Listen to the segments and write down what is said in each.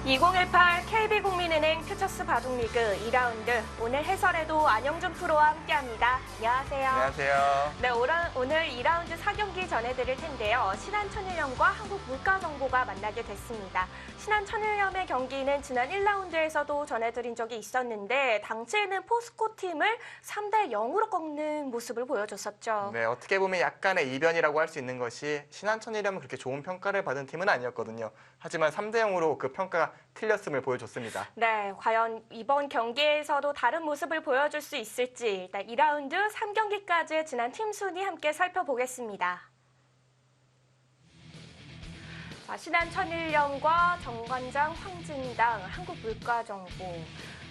2018 KB국민은행 퓨처스 바둑리그 2라운드 오늘 해설에도 안영준 프로와 함께합니다. 안녕하세요. 안녕하세요. 네, 오늘 2라운드 4경기 전해드릴 텐데요. 신한천일염과 한국물가정보가 만나게 됐습니다. 신한천일염의 경기는 지난 1라운드에서도 전해드린 적이 있었는데 당시에는 포스코 팀을 3대 0으로 꺾는 모습을 보여줬었죠. 네, 어떻게 보면 약간의 이변이라고 할 수 있는 것이 신한천일염은 그렇게 좋은 평가를 받은 팀은 아니었거든요. 하지만 3대 0으로 그 평가가 틀렸음을 보여줬습니다. 네, 과연 이번 경기에서도 다른 모습을 보여줄 수 있을지 일단 2라운드 3경기까지의 지난 팀 순위 함께 살펴보겠습니다. 자, 신한천일염과 정관장, 황진당, 한국물가정보,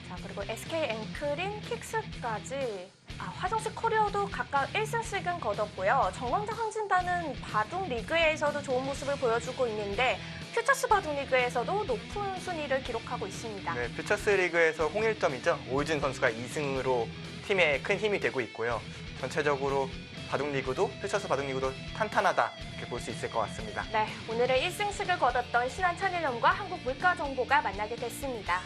자 그리고 SK 앵크린, 킥스까지 화성식 코리아도 각각 1승씩은 거뒀고요. 정관장, 황진단은 바둑 리그에서도 좋은 모습을 보여주고 있는데 퓨처스 바둑 리그에서도 높은 순위를 기록하고 있습니다. 네, 퓨처스 리그에서 홍일점이죠. 오유진 선수가 2승으로 팀에 큰 힘이 되고 있고요. 전체적으로 바둑 리그도 퓨처스 바둑 리그도 탄탄하다 이렇게 볼 수 있을 것 같습니다. 네, 오늘의 1승씩을 거뒀던 신한천일염과 한국물가정보가 만나게 됐습니다.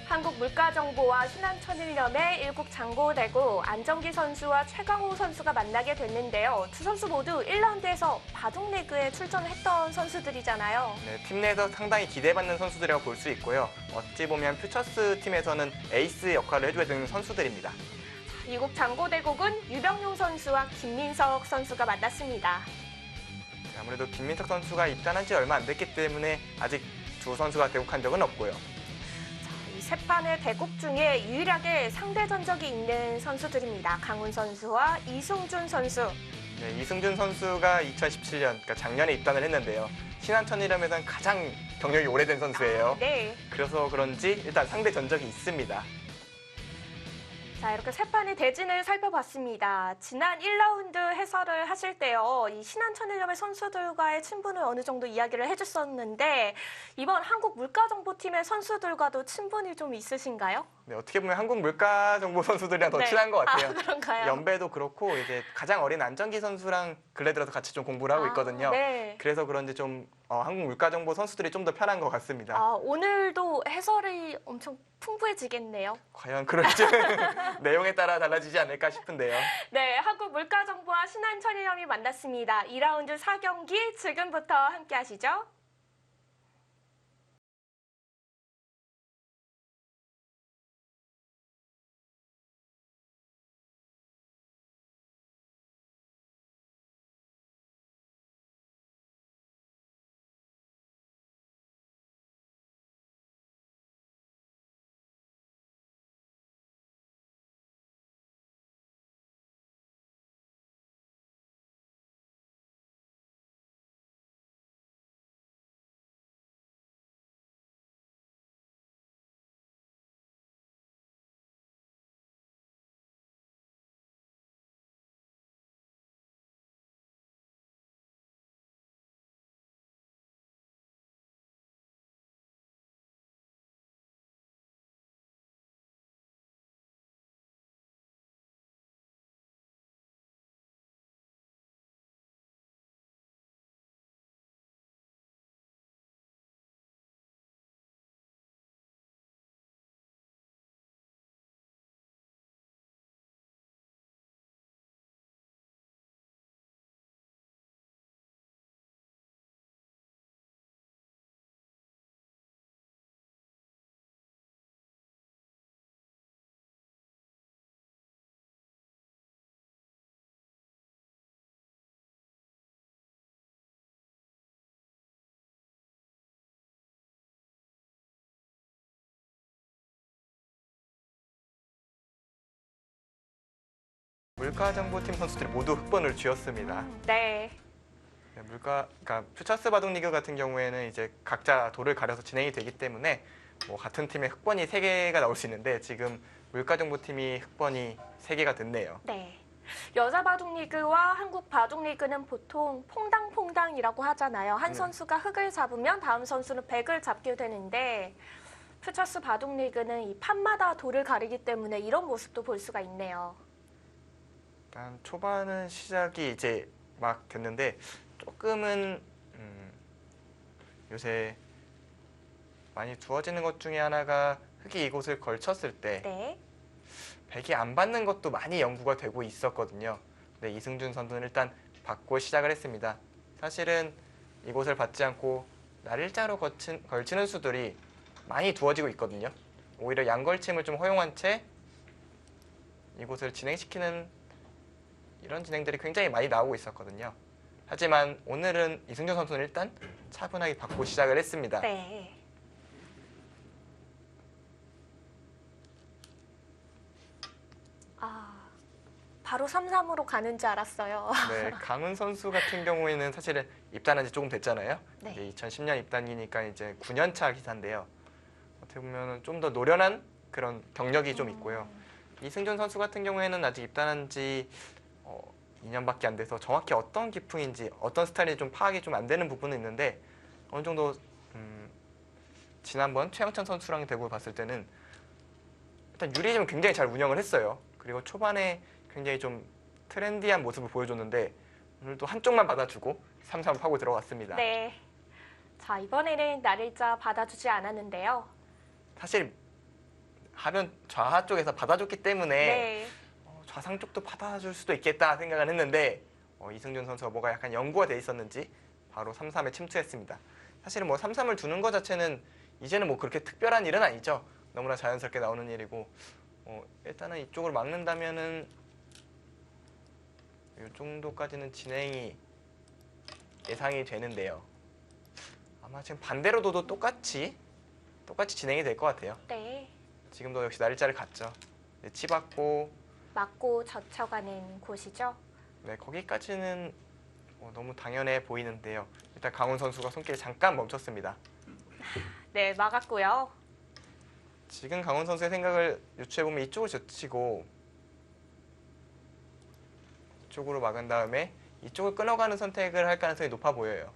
한국물가정보와 신한천일염의 일국 장고대고 안정기 선수와 최강호 선수가 만나게 됐는데요. 두 선수 모두 1라운드에서 바둑리그에 출전을 했던 선수들이잖아요. 네, 팀 내에서 상당히 기대받는 선수들이라고 볼 수 있고요. 어찌 보면 퓨처스 팀에서는 에이스 역할을 해줘야 되는 선수들입니다. 이국 장고대국은 유병용 선수와 김민석 선수가 만났습니다. 아무래도 김민석 선수가 입단한 지 얼마 안 됐기 때문에 아직 두 선수가 대국한 적은 없고요. 이 세 판의 대국 중에 유일하게 상대 전적이 있는 선수들입니다. 강훈 선수와 이승준 선수. 네, 이승준 선수가 2017년, 그러니까 작년에 입단을 했는데요. 신한천일염에서는 가장 경력이 오래된 선수예요. 네. 그래서 그런지 일단 상대 전적이 있습니다. 자, 이렇게 세 판의 대진을 살펴봤습니다. 지난 1라운드 해설을 하실 때요. 이 신한천일염의 선수들과의 친분을 어느 정도 이야기를 해줬었는데 이번 한국물가정보팀의 선수들과도 친분이 좀 있으신가요? 네, 어떻게 보면 한국물가정보 선수들이랑 더 네. 친한 것 같아요. 그런가요? 연배도 그렇고 이제 가장 어린 안정기 선수랑 근래 들어서 같이 좀 공부를 하고 있거든요. 네. 그래서 그런지 좀 한국물가정보 선수들이 좀 더 편한 것 같습니다. 오늘도 해설이 엄청 풍부해지겠네요. 과연 그럴지 내용에 따라 달라지지 않을까 싶은데요. 네, 한국물가정보와 신한천일염이 만났습니다. 2라운드 4경기 지금부터 함께 하시죠. 물가정보팀 선수들이 모두 흑번을 쥐었습니다. 네. 네, 그러니까 퓨처스 바둑 리그 같은 경우에는 이제 각자 돌을 가려서 진행이 되기 때문에 뭐 같은 팀에 흑번이 3개가 나올 수 있는데 지금 물가정보팀이 흑번이 3개가 됐네요. 네. 여자 바둑리그와 한국 바둑리그는 보통 퐁당퐁당이라고 하잖아요. 한 선수가 흑을 잡으면 다음 선수는 백을 잡게 되는데 퓨처스 바둑리그는 이 판마다 돌을 가리기 때문에 이런 모습도 볼 수가 있네요. 일단 초반은 시작이 이제 막 됐는데 조금은 요새 많이 두어지는 것 중에 하나가 흑이 이곳을 걸쳤을 때 네. 백이 안 받는 것도 많이 연구가 되고 있었거든요. 근데 이승준 선수는 일단 받고 시작을 했습니다. 사실은 이곳을 받지 않고 날일자로 걸치는 수들이 많이 두어지고 있거든요. 오히려 양걸침을 좀 허용한 채 이곳을 진행시키는 이런 진행들이 굉장히 많이 나오고 있었거든요. 하지만 오늘은 이승준 선수는 일단 차분하게 받고 시작을 했습니다. 네. 아, 바로 3-3으로 가는 줄 알았어요. 네, 강은 선수 같은 경우에는 사실은 입단한 지 조금 됐잖아요. 네. 이제 2010년 입단이니까 이제 9년 차 기사인데요. 어떻게 보면 좀 더 노련한 그런 경력이 좀 있고요. 이승준 선수 같은 경우에는 아직 입단한 지 2년밖에 안 돼서 정확히 어떤 기풍인지 어떤 스타일인지 좀 파악이 좀 안 되는 부분은 있는데 어느 정도 지난번 최영찬 선수랑 대구를 봤을 때는 일단 유리즘을 굉장히 잘 운영을 했어요. 그리고 초반에 굉장히 좀 트렌디한 모습을 보여줬는데 오늘도 한쪽만 받아주고 3-3 파고 들어갔습니다. 네. 자, 이번에는 날일자 받아주지 않았는데요. 사실 하변 좌하 쪽에서 받아줬기 때문에 네. 좌상 쪽도 받아줄 수도 있겠다 생각을 했는데 이승준 선수가 뭐가 약간 연구가 돼 있었는지 바로 3-3에 침투했습니다. 사실은 뭐 3-3을 두는 것 자체는 이제는 뭐 그렇게 특별한 일은 아니죠. 너무나 자연스럽게 나오는 일이고 일단은 이쪽으로 막는다면은 이 정도까지는 진행이 예상이 되는데요. 아마 지금 반대로 둬도 똑같이 진행이 될 것 같아요. 네. 지금도 역시 날짜를 갔죠. 네, 치받고 맞고 젖혀가는 곳이죠. 네, 거기까지는 너무 당연해 보이는데요. 일단 강훈 선수가 손길을 잠깐 멈췄습니다. 네, 막았고요. 지금 강훈 선수의 생각을 유추해보면 이쪽을 젖히고 이쪽으로 막은 다음에 이쪽을 끊어가는 선택을 할 가능성이 높아 보여요.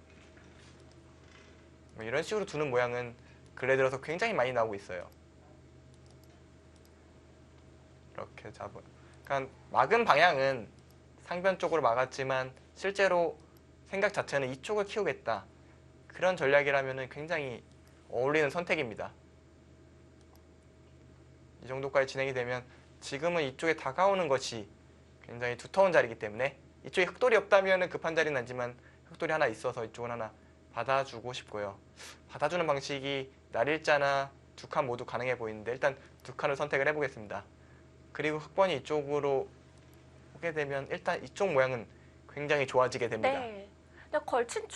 뭐 이런 식으로 두는 모양은 근래 들어서 굉장히 많이 나오고 있어요. 이렇게 잡은. 그러니까 막은 방향은 상변 쪽으로 막았지만 실제로 생각 자체는 이쪽을 키우겠다. 그런 전략이라면 굉장히 어울리는 선택입니다. 이 정도까지 진행이 되면 지금은 이쪽에 다가오는 것이 굉장히 두터운 자리이기 때문에 이쪽에 흑돌이 없다면 급한 자리는 아니지만 흑돌이 하나 있어서 이쪽은 하나 받아주고 싶고요. 받아주는 방식이 날일자나 두 칸 모두 가능해 보이는데 일단 두 칸을 선택을 해보겠습니다. 그리고 흑번이 이쪽으로 오게 되면 일단 이쪽 모양은 굉장히 좋아지게 됩니다. 네. 근데 걸친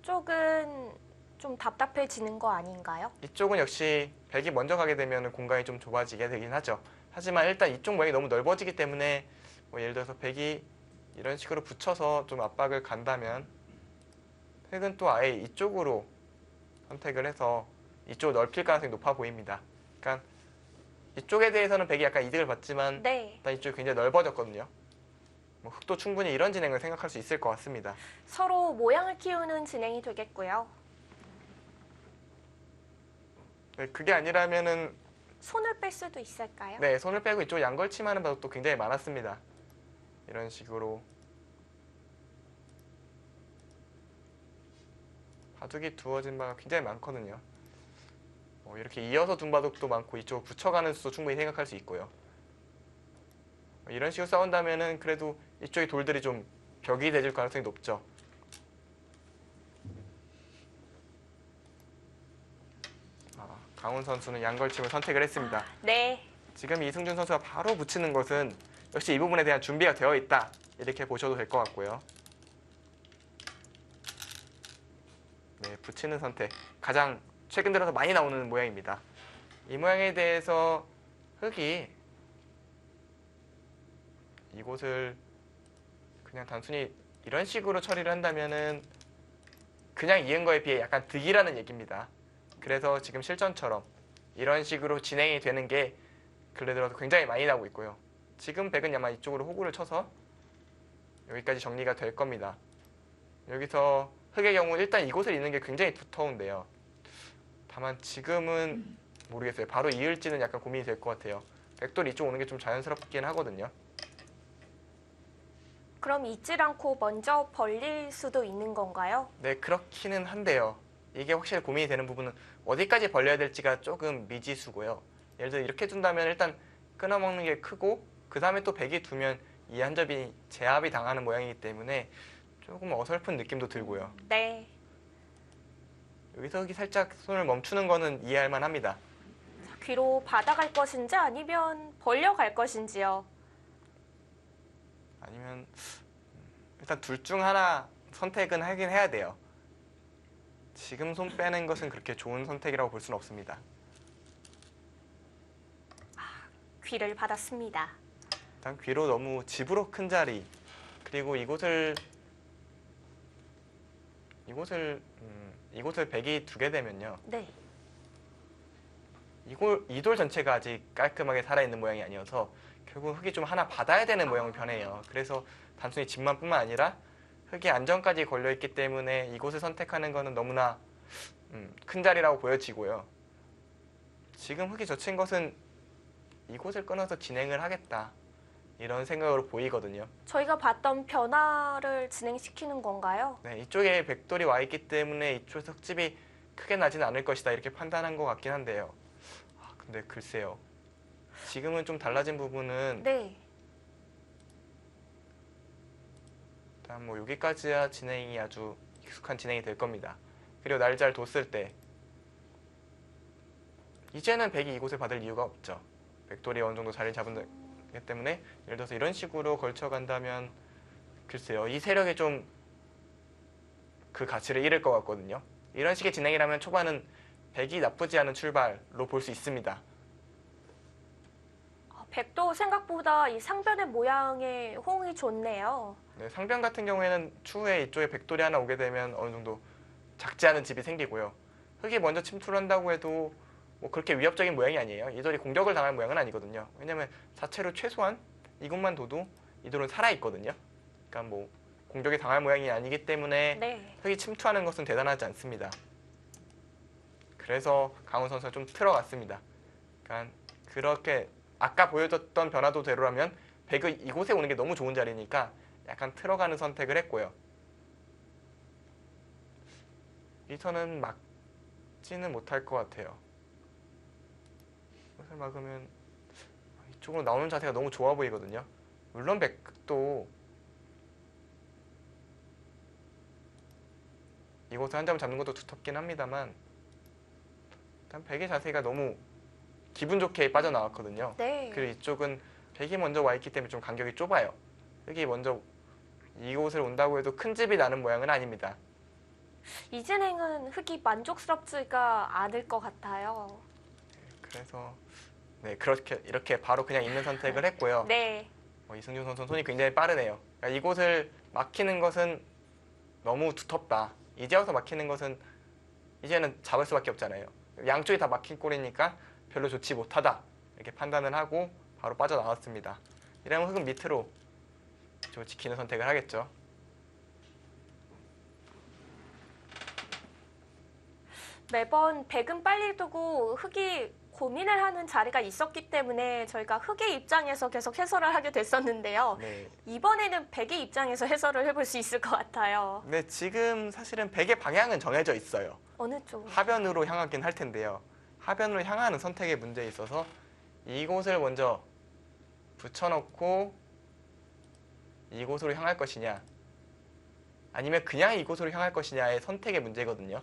쪽은 좀 답답해지는 거 아닌가요? 이쪽은 역시 백이 먼저 가게 되면 공간이 좀 좁아지게 되긴 하죠. 하지만 일단 이쪽 모양이 너무 넓어지기 때문에 뭐 예를 들어서 백이 이런 식으로 붙여서 좀 압박을 간다면 흑은 또 아예 이쪽으로 선택을 해서 이쪽을 넓힐 가능성이 높아 보입니다. 그러니까 이쪽에 대해서는 백이 약간 이득을 받지만 네. 일단 이쪽이 굉장히 넓어졌거든요. 뭐 흑도 충분히 이런 진행을 생각할 수 있을 것 같습니다. 서로 모양을 키우는 진행이 되겠고요. 네, 그게 아니라면은 손을 뺄 수도 있을까요? 네, 손을 빼고 이쪽 양걸침하는 바둑도 굉장히 많았습니다. 이런 식으로 바둑이 두어진 바가 굉장히 많거든요. 이렇게 이어서 둔 바둑도 많고 이쪽을 붙여가는 수도 충분히 생각할 수 있고요. 이런 식으로 싸운다면은 그래도 이쪽의 돌들이 좀 벽이 되질 가능성이 높죠. 강훈 선수는 양걸침을 선택을 했습니다. 네. 지금 이승준 선수가 바로 붙이는 것은 역시 이 부분에 대한 준비가 되어 있다. 이렇게 보셔도 될 것 같고요. 네, 붙이는 선택. 가장 최근 들어서 많이 나오는 모양입니다. 이 모양에 대해서 흑이 이곳을 그냥 단순히 이런 식으로 처리를 한다면은 그냥 이은 거에 비해 약간 득이라는 얘기입니다. 그래서 지금 실전처럼 이런 식으로 진행이 되는 게 근래 들어서 굉장히 많이 나오고 있고요. 지금 백은 아마 이쪽으로 호구를 쳐서 여기까지 정리가 될 겁니다. 여기서 흑의 경우 일단 이곳을 잇는 게 굉장히 두터운데요. 다만 지금은 모르겠어요. 바로 이을지는 약간 고민이 될 것 같아요. 백돌이 이쪽 오는 게 좀 자연스럽긴 하거든요. 그럼 잊질 않고 먼저 벌릴 수도 있는 건가요? 네, 그렇기는 한데요. 이게 확실히 고민이 되는 부분은 어디까지 벌려야 될지가 조금 미지수고요. 예를 들어 이렇게 둔다면 일단 끊어먹는 게 크고 그 다음에 또 백이 두면 이 한 점이 제압이 당하는 모양이기 때문에 조금 어설픈 느낌도 들고요. 네. 여기서 흑이 살짝 손을 멈추는 거는 이해할 만합니다. 귀로 받아갈 것인지 아니면 벌려갈 것인지요. 아니면 일단 둘 중 하나 선택은 하긴 해야 돼요. 지금 손 빼는 것은 그렇게 좋은 선택이라고 볼 수는 없습니다. 귀를 받았습니다. 일단 귀로 너무 집으로 큰 자리 그리고 이곳을 백이 두게 되면요. 네. 이 돌 전체가 아직 깔끔하게 살아있는 모양이 아니어서 결국 흙이 좀 하나 받아야 되는 모양을 변해요. 그래서 단순히 집만 뿐만 아니라 흙이 안전까지 걸려있기 때문에 이곳을 선택하는 것은 너무나 큰 자리라고 보여지고요. 지금 흙이 젖힌 것은 이곳을 끊어서 진행을 하겠다. 이런 생각으로 보이거든요. 저희가 봤던 변화를 진행시키는 건가요? 네, 이쪽에 백돌이 와 있기 때문에 이쪽에서 흙집이 크게 나지는 않을 것이다. 이렇게 판단한 것 같긴 한데요. 근데 글쎄요. 지금은 좀 달라진 부분은 네. 일단 뭐 여기까지야 진행이 아주 익숙한 진행이 될 겁니다. 그리고 날 잘 뒀을 때 이제는 백이 이곳을 받을 이유가 없죠. 백돌이 어느 정도 자리를 잡은 거기 때문에 예를 들어서 이런 식으로 걸쳐간다면 글쎄요. 이 세력이 좀 그 가치를 잃을 것 같거든요. 이런 식의 진행이라면 초반은 백이 나쁘지 않은 출발로 볼 수 있습니다. 백도 생각보다 이 상변의 모양에 호응이 좋네요. 네, 상변 같은 경우에는 추후에 이쪽에 백돌이 하나 오게 되면 어느 정도 작지 않은 집이 생기고요. 흙이 먼저 침투를 한다고 해도 뭐 그렇게 위협적인 모양이 아니에요. 이 돌이 공격을 당할 모양은 아니거든요. 왜냐면 자체로 최소한 이것만 둬도 이 돌은 살아있거든요. 그러니까 뭐 공격이 당할 모양이 아니기 때문에 네. 흙이 침투하는 것은 대단하지 않습니다. 그래서 강훈 선수가 좀 틀어갔습니다. 그러니까 그렇게 아까 보여줬던 변화도대로라면 백이 이곳에 오는 게 너무 좋은 자리니까 약간 틀어가는 선택을 했고요. 이 턴은 막지는 못할 것 같아요. 이것을 막으면 이쪽으로 나오는 자세가 너무 좋아 보이거든요. 물론 백도 이곳을 한 점 잡는 것도 두텁긴 합니다만 일단 백의 자세가 너무 기분 좋게 빠져나왔거든요. 네. 그리고 이쪽은 백이 먼저 와 있기 때문에 좀 간격이 좁아요. 흙이 먼저 이곳을 온다고 해도 큰 집이 나는 모양은 아닙니다. 이 진행은 흙이 만족스럽지가 않을 것 같아요. 그래서 네 그렇게 이렇게 바로 그냥 있는 선택을 했고요. 네. 이승준 선수는 손이 굉장히 빠르네요. 그러니까 이곳을 막히는 것은 너무 두텁다. 이제 와서 막히는 것은 이제는 잡을 수밖에 없잖아요. 양쪽이 다 막힌 꼴이니까 별로 좋지 못하다. 이렇게 판단을 하고 바로 빠져나왔습니다. 이러면 흙은 밑으로 좀 지키는 선택을 하겠죠. 매번 백은 빨리 두고 흙이 고민을 하는 자리가 있었기 때문에 저희가 흙의 입장에서 계속 해설을 하게 됐었는데요. 네. 이번에는 백의 입장에서 해설을 해볼 수 있을 것 같아요. 네, 지금 사실은 백의 방향은 정해져 있어요. 어느 쪽? 하변으로 향하긴 할 텐데요. 하변으로 향하는 선택의 문제에 있어서 이곳을 먼저 붙여놓고 이곳으로 향할 것이냐 아니면 그냥 이곳으로 향할 것이냐의 선택의 문제거든요.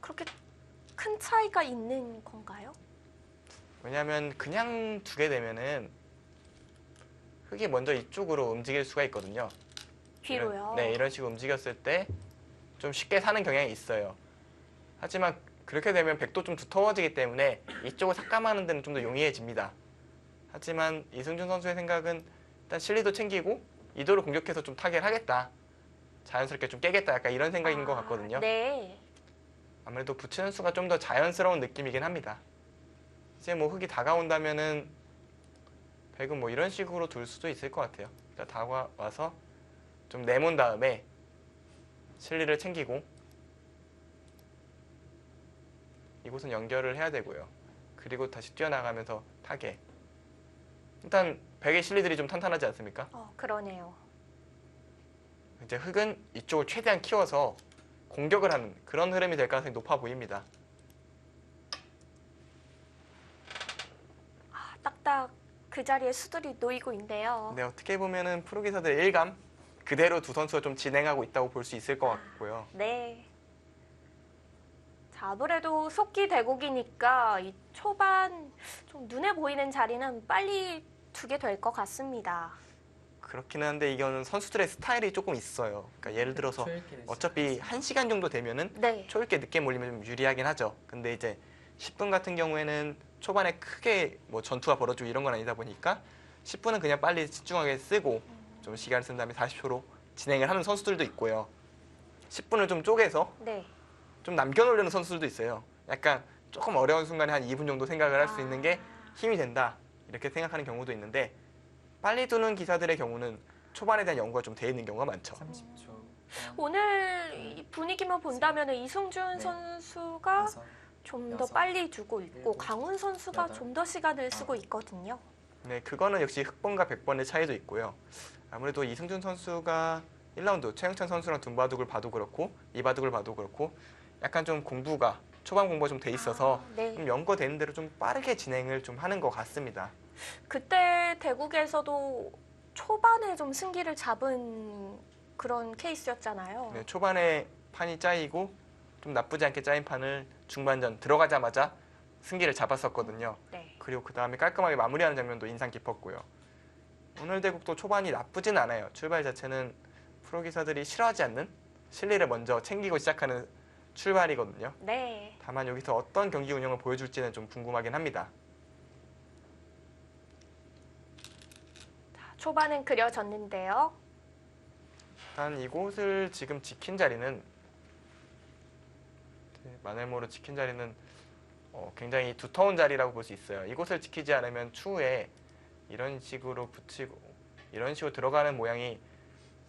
그렇게 큰 차이가 있는 건가요? 왜냐하면 그냥 두게 되면은 흙이 먼저 이쪽으로 움직일 수가 있거든요. 뒤로요? 이런 식으로 움직였을 때 좀 쉽게 사는 경향이 있어요. 하지만 그렇게 되면 백도 좀 두터워지기 때문에 이쪽을 삭감하는 데는 좀 더 용이해집니다. 하지만 이승준 선수의 생각은 일단 실리도 챙기고 이도를 공격해서 좀 타결 하겠다. 자연스럽게 좀 깨겠다. 약간 이런 생각인 것 같거든요. 네. 아무래도 붙이는 수가 좀 더 자연스러운 느낌이긴 합니다. 이제 뭐 흙이 다가온다면은 백은 뭐 이런 식으로 둘 수도 있을 것 같아요. 일단 다가와서 좀 내몬 다음에 실리를 챙기고 이곳은 연결을 해야 되고요. 그리고 다시 뛰어나가면서 타겟. 일단 백의 실리들이 좀 탄탄하지 않습니까? 그러네요. 이제 흑은 이쪽을 최대한 키워서 공격을 하는 그런 흐름이 될 가능성이 높아 보입니다. 딱딱 그 자리에 수들이 놓이고 있네요. 네, 어떻게 보면은 프로기사들 일감 그대로 두 선수가 좀 진행하고 있다고 볼 수 있을 것 같고요. 네. 자, 아무래도 속기 대국이니까 이 초반 좀 눈에 보이는 자리는 빨리 두게 될 것 같습니다. 그렇기는 한데 이거는 선수들의 스타일이 조금 있어요. 그러니까 예를 들어서 초읽기를 어차피 1시간 정도 되면은 네. 초읽기 늦게 몰리면 좀 유리하긴 하죠. 근데 이제 10분 같은 경우에는 초반에 크게 뭐 전투가 벌어지고 이런 건 아니다 보니까 10분은 그냥 빨리 집중하게 쓰고 좀 시간을 쓴 다음에 40초로 진행을 하는 선수들도 있고요. 10분을 좀 쪼개서 네. 좀 남겨놓으려는 선수들도 있어요. 약간 조금 어려운 순간에 한 2분 정도 생각을 할 수 있는 게 힘이 된다 이렇게 생각하는 경우도 있는데 빨리 두는 기사들의 경우는 초반에 대한 연구가 좀 돼 있는 경우가 많죠. 30초. 오늘 이 분위기만 본다면 이승준 네. 선수가 다섯, 좀 더 여섯, 빨리 두고 있고 일곱, 강훈 선수가 여덟, 좀 더 시간을 쓰고 아홉. 있거든요. 네, 그거는 역시 흑번과 백번의 차이도 있고요. 아무래도 이승준 선수가 1라운드 최영찬 선수랑 둔바둑을 봐도 그렇고 이바둑을 봐도 그렇고 약간 좀 공부가 초반 공부가 좀 돼 있어서 네. 좀 연거되는 대로 좀 빠르게 진행을 좀 하는 것 같습니다. 그때 대국에서도 초반에 좀 승기를 잡은 그런 케이스였잖아요. 네, 초반에 판이 짜이고 좀 나쁘지 않게 짜인 판을 중반전 들어가자마자 승기를 잡았었거든요. 네. 그리고 그 다음에 깔끔하게 마무리하는 장면도 인상 깊었고요. 오늘 대국도 초반이 나쁘진 않아요. 출발 자체는 프로 기사들이 싫어하지 않는 실리를 먼저 챙기고 시작하는 출발이거든요. 네. 다만 여기서 어떤 경기 운영을 보여줄지는 좀 궁금하긴 합니다. 초반은 그려졌는데요. 일단 이곳을 지금 지킨 자리는 마넬모를 지킨 자리는 굉장히 두터운 자리라고 볼 수 있어요. 이곳을 지키지 않으면 추후에 이런 식으로 붙이고 이런 식으로 들어가는 모양이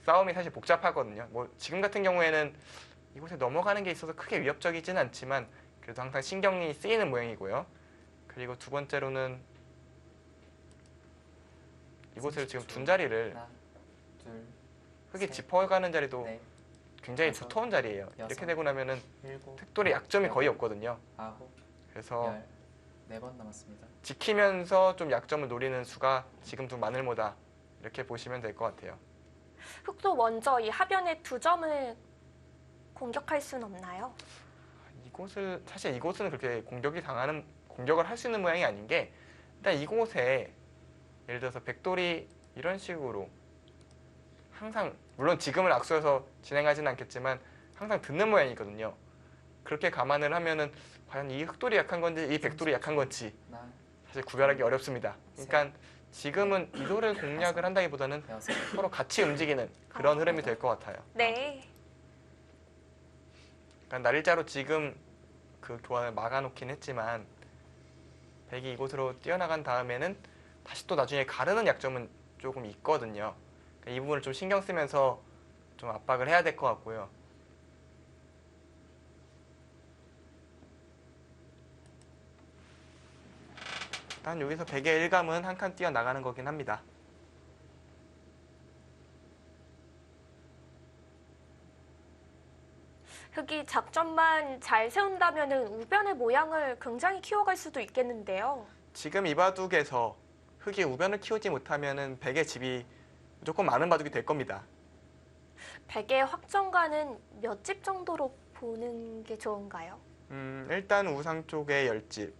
싸움이 사실 복잡하거든요. 뭐 지금 같은 경우에는 이곳에 넘어가는 게 있어서 크게 위협적이지는 않지만 그래도 항상 신경이 쓰이는 모양이고요. 그리고 두 번째로는 이곳을 지금 둔 자리를 하나, 둘, 흙이 셋, 짚어가는 자리도 넷, 굉장히 다섯, 두터운 자리예요. 이렇게 여섯, 되고 나면은 일곱, 흑돌의 약점이 거의 여덟, 없거든요. 아홉, 그래서 열, 4번 남았습니다. 지키면서 좀 약점을 노리는 수가 지금 두 마늘모다 이렇게 보시면 될 것 같아요. 흑도 먼저 이 하변의 두 점을 공격할 수는 없나요? 이곳을 사실 이곳은 그렇게 공격을 할 수 있는 모양이 아닌 게 일단 이곳에 예를 들어서 백돌이 이런 식으로 항상 물론 지금은 악수여서 진행하지는 않겠지만 항상 듣는 모양이거든요. 그렇게 감안을 하면은 과연 이 흑돌이 약한 건지 이 백돌이 약한 건지 하나, 사실 구별하기 어렵습니다. 그러니까 지금은 이도를 공략을 한다기보다는 여섯, 서로 같이 움직이는 그런 흐름이 될 것 같아요. 네. 그러니까 날일자로 지금 그 교환을 막아놓긴 했지만 백이 이곳으로 뛰어나간 다음에는 다시 또 나중에 가르는 약점은 조금 있거든요. 그러니까 이 부분을 좀 신경 쓰면서 좀 압박을 해야 될 것 같고요. 일단 여기서 백의 일감은 한 칸 뛰어나가는 거긴 합니다. 흑이 작전만 잘 세운다면은 우변의 모양을 굉장히 키워갈 수도 있겠는데요. 지금 이 바둑에서 흑이 우변을 키우지 못하면은 백의 집이 무조건 많은 바둑이 될 겁니다. 백의 확정가는 몇 집 정도로 보는 게 좋은가요? 일단 우상 쪽에 10집,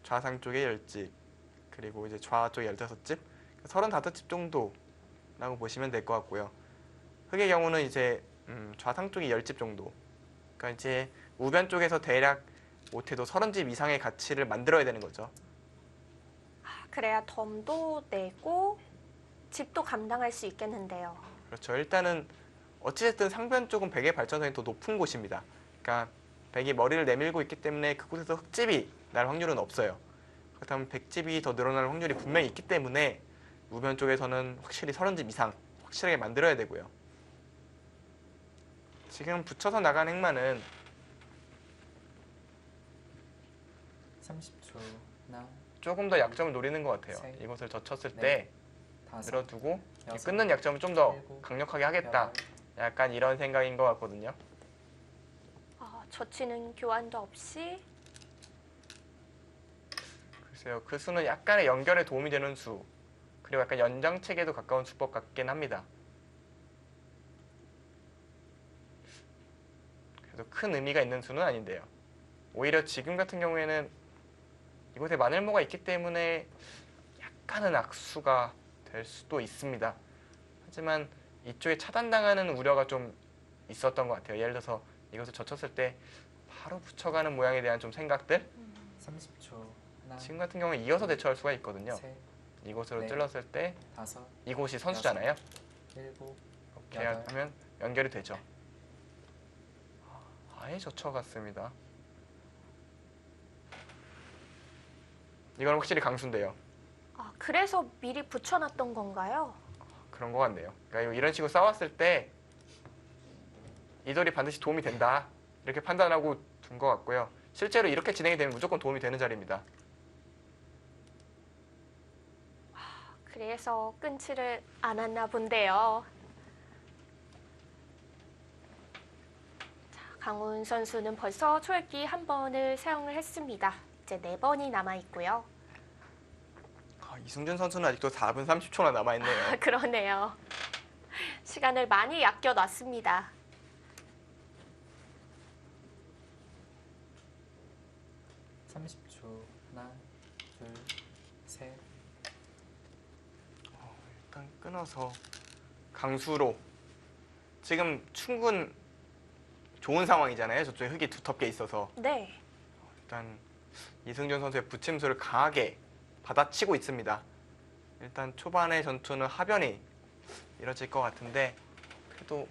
좌상 쪽에 10집, 그리고 이제 좌 쪽에 15집, 35집 정도라고 보시면 될 것 같고요. 흑의 경우는 이제 좌상 쪽이 10집 정도. 그러니까 이제 우변 쪽에서 대략 못해도 30집 이상의 가치를 만들어야 되는 거죠. 그래야 덤도 내고 집도 감당할 수 있겠는데요. 그렇죠. 일단은 어찌됐든 상변 쪽은 백의 발전성이 더 높은 곳입니다. 그러니까 백이 머리를 내밀고 있기 때문에 그곳에서 흑집이 날 확률은 없어요. 그렇다면 백집이 더 늘어날 확률이 분명히 있기 때문에 우변 쪽에서는 확실히 30집 이상 확실하게 만들어야 되고요. 지금 붙여서 나간 행마는 30초. 하나, 조금 더 약점을 노리는 것 같아요. 셋, 이것을 젖혔을 넷, 때 다섯, 밀어두고 여섯, 끊는 약점을 좀 더 일곱, 강력하게 하겠다. 여덟, 약간 이런 생각인 것 같거든요. 젖히는 교환도 없이. 글쎄요, 그 수는 약간의 연결에 도움이 되는 수, 그리고 약간 연장책에도 가까운 수법 같긴 합니다. 그래도 큰 의미가 있는 수는 아닌데요. 오히려 지금 같은 경우에는 이곳에 마늘모가 있기 때문에 약간은 악수가 될 수도 있습니다. 하지만 이쪽에 차단당하는 우려가 좀 있었던 것 같아요. 예를 들어서 이것을 젖혔을 때 바로 붙여가는 모양에 대한 좀 생각들. 30초. 하나, 지금 같은 경우는 이어서 대처할 수가 있거든요. 셋, 이곳으로 네. 찔렀을 때 다섯, 이곳이 선수잖아요. 일곱, 이렇게 여덟. 하면 연결이 되죠. 아예 젖혀갔습니다. 이건 확실히 강수인데요. 그래서 미리 붙여놨던 건가요? 그런 것 같네요. 그러니까 이런 식으로 싸웠을 때 이 돌이 반드시 도움이 된다 이렇게 판단하고 둔 것 같고요. 실제로 이렇게 진행이 되면 무조건 도움이 되는 자리입니다. 그래서 끊지를 않았나 본데요. 자, 강훈 선수는 벌써 초읽기 한 번을 사용을 했습니다. 이제 4번이 남아있고요. 이승준 선수는 아직도 4분 30초나 남아있네요. 그러네요. 시간을 많이 아껴놨습니다. 하나, 둘, 셋. 일단 끊어서 강수로 지금 충분 좋은 상황이잖아요. 저쪽에 흙이 두텁게 있어서 네. 일단 이승준 선수의 붙임수를 강하게 받아치고 있습니다. 일단 초반의 전투는 하변이 이뤄질 것 같은데 그래도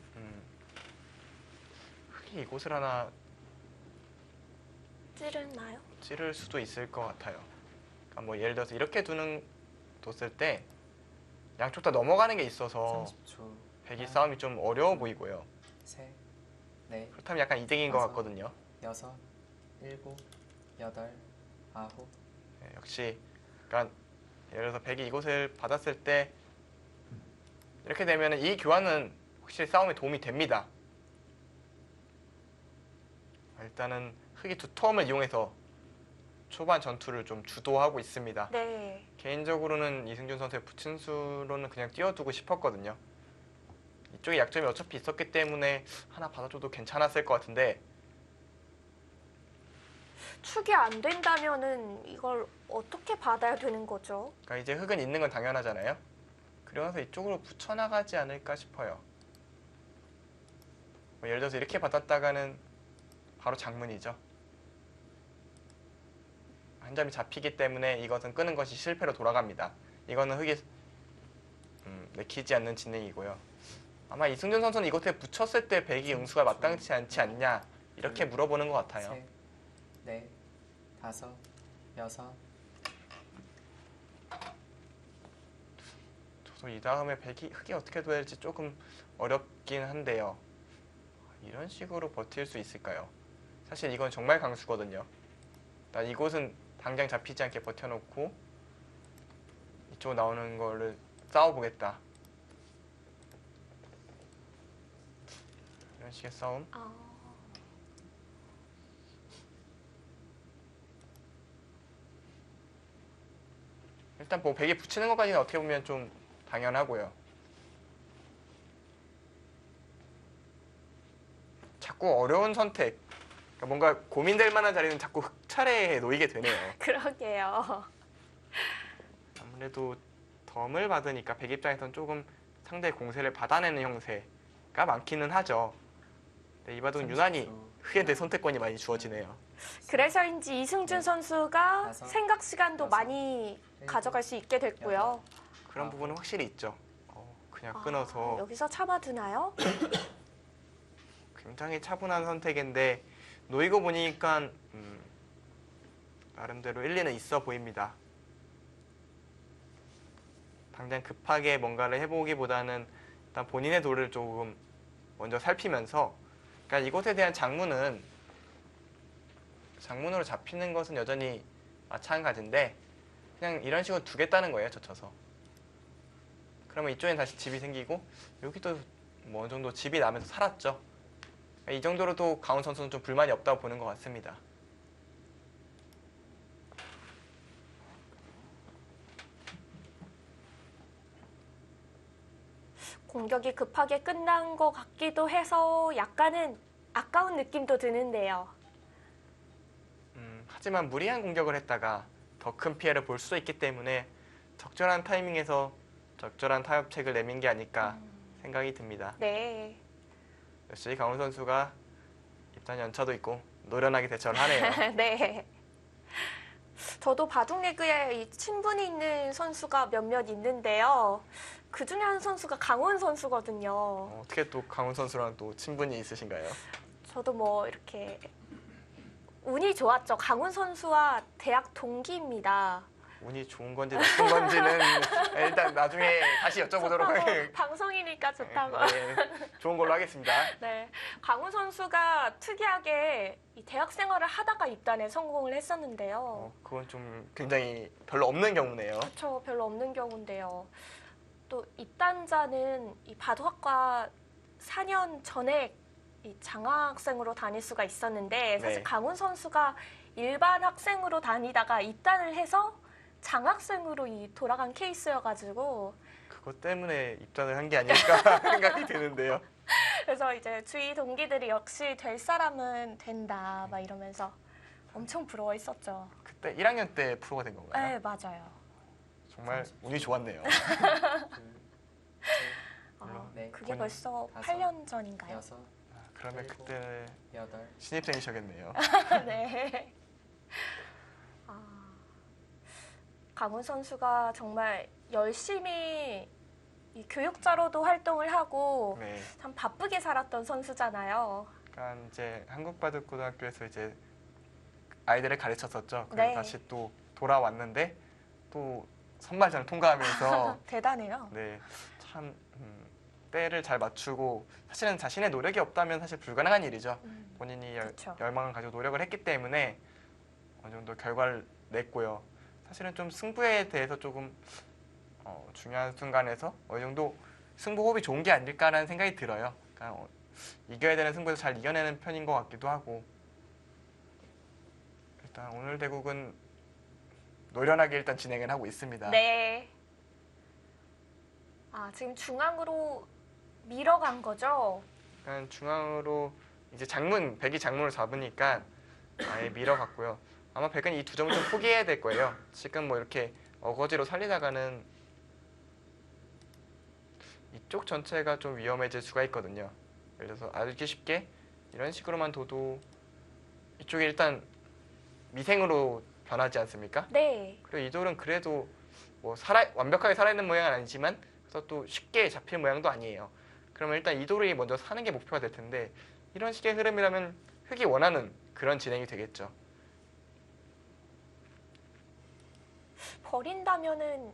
흙이 이곳을 하나 찌르나요? 찌를 수도 있을 것 같아요. 그러니까 뭐 예를 들어서 이렇게 뒀을 때 양쪽 다 넘어가는 게 있어서 30초. 배기 하나, 싸움이 좀 어려워 보이고요. 셋, 넷, 그렇다면 약간 이득인 것 다섯. 같거든요. 여섯, 일곱, 여덟, 아홉. 네, 역시 그러니까 예를 들어서 백이 이곳을 받았을 때 이렇게 되면 이 교환은 확실히 싸움에 도움이 됩니다. 일단은 흙이 두터움을 이용해서 초반 전투를 좀 주도하고 있습니다. 네. 개인적으로는 이승준 선수의 붙임수로는 그냥 띄워두고 싶었거든요. 이쪽에 약점이 어차피 있었기 때문에 하나 받아줘도 괜찮았을 것 같은데 축이 안 된다면은 이걸 어떻게 받아야 되는 거죠? 그러니까 이제 흙은 있는 건 당연하잖아요. 그러면서 이쪽으로 붙여나가지 않을까 싶어요. 뭐 예를 들어서 이렇게 받았다가는 바로 장문이죠. 한 점이 잡히기 때문에 이것은 끄는 것이 실패로 돌아갑니다. 이거는 흙이 내키지 않는 진행이고요. 아마 이승준 선수는 이곳에 붙였을 때 백이 응수가 마땅치 않지 않냐 이렇게 물어보는 것 같아요. 셋, 넷, 다섯, 여섯. 저도 이 다음에 흙이 어떻게 될지 조금 어렵긴 한데요. 이런 식으로 버틸 수 있을까요? 사실 이건 정말 강수거든요. 일단 이곳은 당장 잡히지 않게 버텨놓고 이쪽으로 나오는 거를 싸워보겠다. 이런 식의 싸움. 일단 뭐 벽에 붙이는 것까지는 어떻게 보면 좀 당연하고요. 자꾸 어려운 선택, 그러니까 뭔가 고민될 만한 자리는 자꾸 흙 차례에 놓이게 되네요. 그러게요. 아무래도 덤을 받으니까 백 입장에서는 조금 상대의 공세를 받아내는 형세가 많기는 하죠. 근데 이 바둑은 유난히 흙에 대해 선택권이 많이 주어지네요. 그래서인지 이승준 선수가 다섯, 생각 시간도 여섯, 많이 일곱, 가져갈 수 있게 됐고요. 그런 부분은 확실히 있죠. 그냥 아, 끊어서 여기서 참아두나요? 굉장히 차분한 선택인데 놓이고 보니까 나름대로 일리는 있어 보입니다. 당장 급하게 뭔가를 해보기보다는 일단 본인의 도를 조금 먼저 살피면서, 그러니까 이곳에 대한 장문으로 잡히는 것은 여전히 마찬가지인데 그냥 이런 식으로 두겠다는 거예요. 젖혀서. 그러면 이쪽엔 다시 집이 생기고 여기도 뭐 어느 정도 집이 나면서 살았죠. 이 정도로도 강훈 선수는 좀 불만이 없다고 보는 것 같습니다. 공격이 급하게 끝난 것 같기도 해서 약간은 아까운 느낌도 드는데요. 하지만 무리한 공격을 했다가 더 큰 피해를 볼 수 있기 때문에 적절한 타이밍에서 적절한 타협책을 내민 게 아닐까 생각이 듭니다. 네. 역시 강훈 선수가 입단 연차도 있고 노련하게 대처를 하네요. 네. 저도 바둑리그에 이 친분이 있는 선수가 몇몇 있는데요. 그 중에 한 선수가 강훈 선수거든요. 어떻게 또 강훈 선수랑 또 친분이 있으신가요? 저도 뭐 이렇게 운이 좋았죠. 강훈 선수와 대학 동기입니다. 운이 좋은 건지 나쁜 건지는 일단 나중에 다시 여쭤보도록 하겠습니다. 방송이니까 좋다고. 네, 좋은 걸로 하겠습니다. 네, 강훈 선수가 특이하게 이 대학 생활을 하다가 입단에 성공을 했었는데요. 그건 좀 굉장히 별로 없는 경우네요. 그렇죠, 별로 없는 경우인데요. 또 입단자는 이 바둑학과 4년 전에 이 장학생으로 다닐 수가 있었는데 사실 네. 강훈 선수가 일반 학생으로 다니다가 입단을 해서 장학생으로 돌아간 케이스여가지고 그것 때문에 입단을 한 게 아닐까 생각이 드는데요. 그래서 이제 주위 동기들이 역시 될 사람은 된다 막 이러면서 엄청 부러워했었죠. 그때 1학년 때 프로가 된 건가요? 네, 맞아요. 정말 운이 좋았네요. 둘, 셋, 아, 네, 그게 본인 벌써 다섯, 8년 전인가요? 여섯, 그러면 일곱, 그때 여덟, 신입생이셨겠네요. 네. 아, 강훈 선수가 정말 열심히 이 교육자로도 활동을 하고 네. 참 바쁘게 살았던 선수잖아요. 그러니까 이제 한국바둑고등학교에서 이제 아이들을 가르쳤었죠. 그리고 네. 다시 또 돌아왔는데 또 선발전을 통과하면서 대단해요. 네, 참 때를 잘 맞추고 사실은 자신의 노력이 없다면 사실 불가능한 일이죠. 본인이 그쵸. 열망을 가지고 노력을 했기 때문에 어느 정도 결과를 냈고요. 사실은 좀 승부에 대해서 조금 중요한 순간에서 어느 정도 승부 호흡이 좋은 게 아닐까라는 생각이 들어요. 그러니까 이겨야 되는 승부에서 잘 이겨내는 편인 것 같기도 하고 일단 오늘 대국은 노련하게 일단 진행을 하고 있습니다. 네. 아, 지금 중앙으로 밀어간 거죠? 약간 중앙으로 이제 백이 장문을 잡으니까 아예 밀어갔고요. 아마 백은 이 두 점을 좀 포기해야 될 거예요. 지금 뭐 이렇게 어거지로 살리다가는 이쪽 전체가 좀 위험해질 수가 있거든요. 예를 들어서 알기 쉽게 이런 식으로만 둬도 이쪽이 일단 미생으로 변하지 않습니까? 네. 그리고 이 돌은 그래도 뭐 완벽하게 살아있는 모양은 아니지만 그래서 또 쉽게 잡힐 모양도 아니에요. 그러면 일단 이 돌이 먼저 사는 게 목표가 될 텐데 이런 식의 흐름이라면 흙이 원하는 그런 진행이 되겠죠. 버린다면은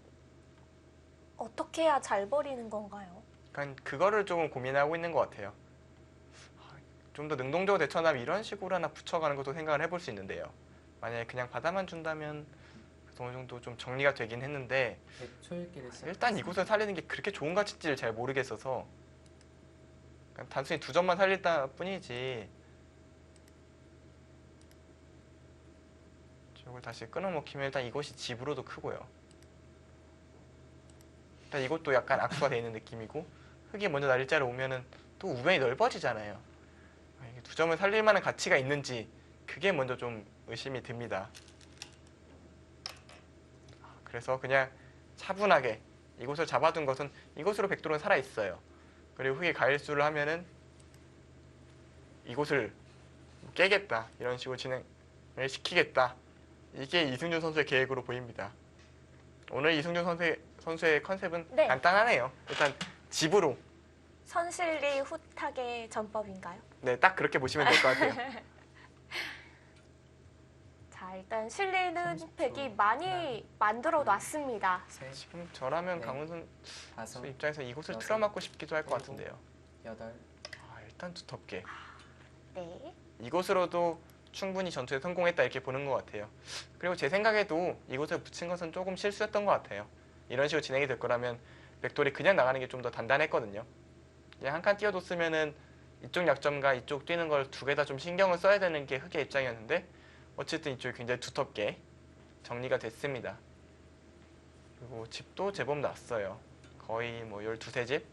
어떻게 해야 잘 버리는 건가요? 그러니까 그거를 조금 고민하고 있는 것 같아요. 좀 더 능동적으로 대처하면 이런 식으로 하나 붙여가는 것도 생각을 해볼 수 있는데요. 만약에 그냥 받아만 준다면 어느 정도 좀 정리가 되긴 했는데 초읽기를 시작. 일단 이곳을 살리는 게 그렇게 좋은 가치인지를 잘 모르겠어서 그냥 단순히 두 점만 살렸다 뿐이지 이걸 다시 끊어먹히면 일단 이곳이 집으로도 크고요. 일단 이것도 약간 악수가 되어 있는 느낌이고 흙이 먼저 날짜로 오면은 또 우변이 넓어지잖아요. 이게 두 점을 살릴 만한 가치가 있는지 그게 먼저 좀 의심이 듭니다. 그래서 그냥 차분하게 이곳을 잡아둔 것은 이곳으로 백돌은 살아있어요. 그리고 흙이 가일수를 하면은 이곳을 깨겠다 이런 식으로 진행을 시키겠다. 이게 이승준 선수의 계획으로 보입니다. 오늘 이승준 선수의 컨셉은 네. 간단하네요. 일단 집으로 선실리 후탁의 전법인가요? 네, 딱 그렇게 보시면 될 것 같아요. 자, 일단 실리는 30초. 백이 많이 만들어 놨습니다. 셋, 지금 저라면 네. 강훈 선수 다섯, 입장에서 이곳을 여섯, 틀어막고 싶기도 할 것 일곱. 같은데요. 여덟, 일단 두텁게 네. 이곳으로도 충분히 전투에 성공했다 이렇게 보는 것 같아요. 그리고 제 생각에도 이곳을 붙인 것은 조금 실수였던 것 같아요. 이런 식으로 진행이 될 거라면 백돌이 그냥 나가는 게 좀 더 단단했거든요. 그냥 한 칸 띄워뒀으면은 이쪽 약점과 이쪽 뛰는 걸 두 개 다 좀 신경을 써야 되는 게 흑의 입장이었는데 어쨌든 이쪽이 굉장히 두텁게 정리가 됐습니다. 그리고 집도 제법 났어요. 거의 뭐 12집?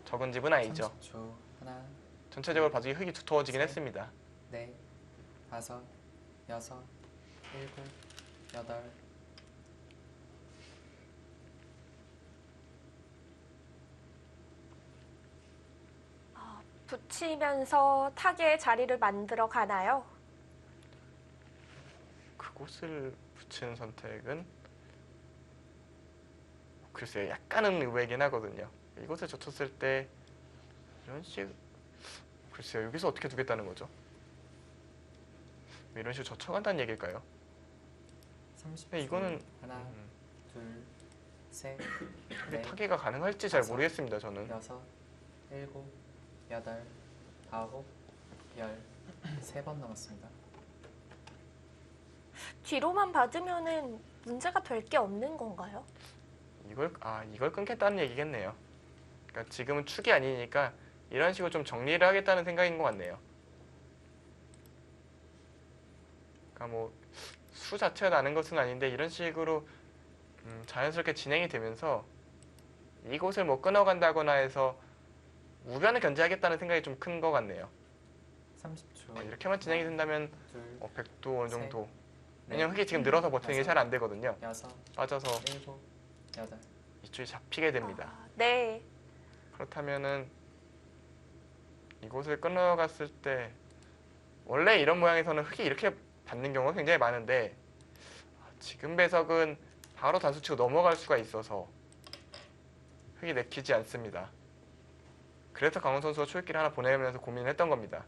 적은 집은 아니죠. 30초. 하나, 전체적으로 봐주기 흙이 두터워지긴 셋. 했습니다. 넷, 다섯, 여섯, 일곱, 여덟. 붙이면서 타겟 자리를 만들어 가나요? 그곳을 붙이는 선택은 글쎄요, 약간은 의외이긴 하거든요. 이곳에 젖혔을 때 이런 식 글쎄요, 여기서 어떻게 두겠다는 거죠? 이런 식으로 젖혀간다는 얘기일까요? 30초. 근데 이거는 하나, 둘, 셋, 이게 넷, 타개가 가능할지 잘 다섯. 모르겠습니다. 저는 여섯, 일곱, 여덟, 아홉, 열. 3번 남았습니다. 뒤로만 받으면은 문제가 될 게 없는 건가요? 이걸 끊겠다는 얘기겠네요. 그러니까 지금은 축이 아니니까 이런 식으로 좀 정리를 하겠다는 생각인 것 같네요. 그러니까 뭐 수 자체가 나는 것은 아닌데 이런 식으로 자연스럽게 진행이 되면서 이곳을 뭐 끊어간다거나 해서 우변을 견제하겠다는 생각이 좀 큰 것 같네요. 30초. 이렇게만 진행이 된다면 둘, 백도 어느 정도. 넷, 왜냐면 흙이 지금 늘어서 버티는 게 다섯, 잘 안 되거든요. 여섯, 빠져서 일곱, 여덟. 이쪽이 잡히게 됩니다. 네. 그렇다면은 이곳을 끊어갔을 때 원래 이런 모양에서는 흙이 이렇게 받는 경우가 굉장히 많은데 지금 배석은 바로 단수 치고 넘어갈 수가 있어서 흙이 내키지 않습니다. 그래서 강원 선수가 초읽기를 하나 보내면서 고민을 했던 겁니다.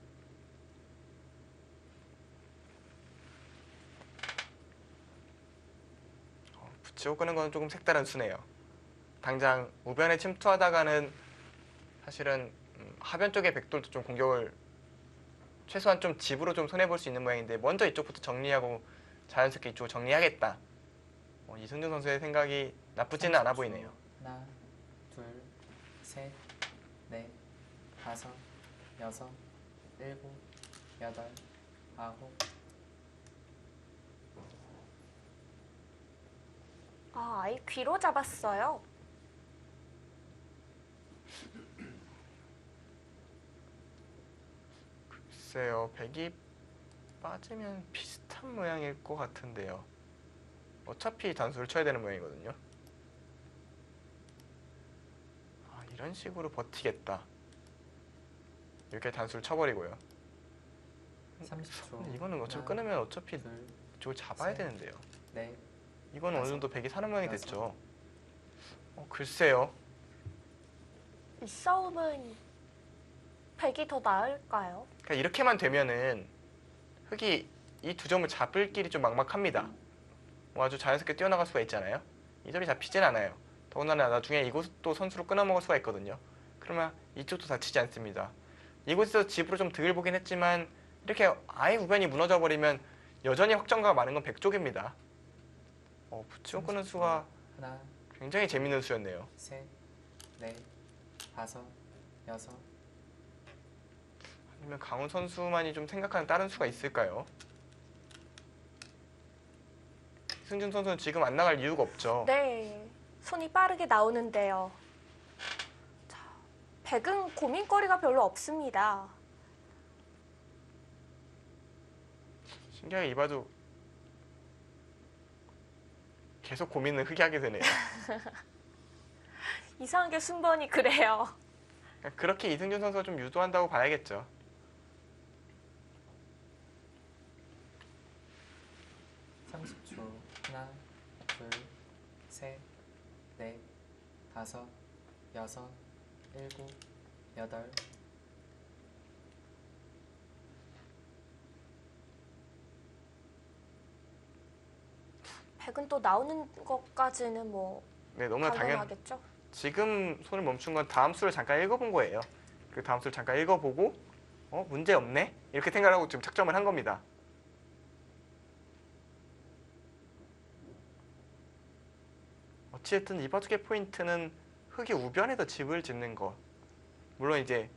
붙이고 끄는 건 조금 색다른 수네요. 당장 우변에 침투하다가는 사실은 하변 쪽의 백돌도 좀 공격을 최소한 좀 집으로 좀 손해볼 수 있는 모양인데 먼저 이쪽부터 정리하고 자연스럽게 이쪽을 정리하겠다. 이승준 선수의 생각이 나쁘지는 않아 30초. 보이네요. 하나, 둘, 셋, 넷, 다섯, 여섯, 일곱, 여덟, 아홉. 아예 귀로 잡았어요. 글쎄요, 백이 빠지면 비슷한 모양일 것 같은데요. 어차피 단수를 쳐야 되는 모양이거든요. 이런 식으로 버티겠다. 이렇게 단수를 쳐버리고요. 30초. 근데 이거는 어차피 하나, 끊으면 어차피 둘, 이쪽을 잡아야 셋. 되는데요. 넷, 이건 어느 다섯, 정도 백이 사는 모양이 여섯. 됐죠. 글쎄요. 이 싸움은 백이 더 나을까요? 그러니까 이렇게만 되면은 흙이 이 두 점을 잡을 길이 좀 막막합니다. 아주 자연스럽게 뛰어나갈 수가 있잖아요. 이 점이 잡히진 않아요. 더군다나 나중에 이곳도 선수로 끊어먹을 수가 있거든요. 그러면 이쪽도 다치지 않습니다. 이곳에서 집으로 좀 득을 보긴 했지만 이렇게 아예 우변이 무너져 버리면 여전히 확정가가 많은 건 백쪽입니다. 붙이고 끄는 수가 하나, 굉장히 재밌는 수였네요. 셋, 넷, 다섯, 여섯. 아니면 강훈 선수만이 좀 생각하는 다른 수가 있을까요? 이승준 선수는 지금 안 나갈 이유가 없죠. 네. 손이 빠르게 나오는데요. 자, 백은 고민거리가 별로 없습니다. 신기하게 이봐도 계속 고민을 흑이 하게 되네요. 이상하게 순번이 그래요. 그렇게 이승준 선수가 좀 유도한다고 봐야겠죠. 하나, 둘, 셋, 넷, 다섯, 여섯, 일곱, 여덟. 백은 또 나오는 것까지는 뭐 네, 너무나 당연하겠죠. 지금 손을 멈춘 건 다음 수를 잠깐 읽어본 거예요. 그 다음 수를 잠깐 읽어보고 문제 없네? 이렇게 생각하고 지금 착점을 한 겁니다. 어찌됐든 이 바둑의 포인트는 흙이 우변에서 집을 짓는 것. 물론 이제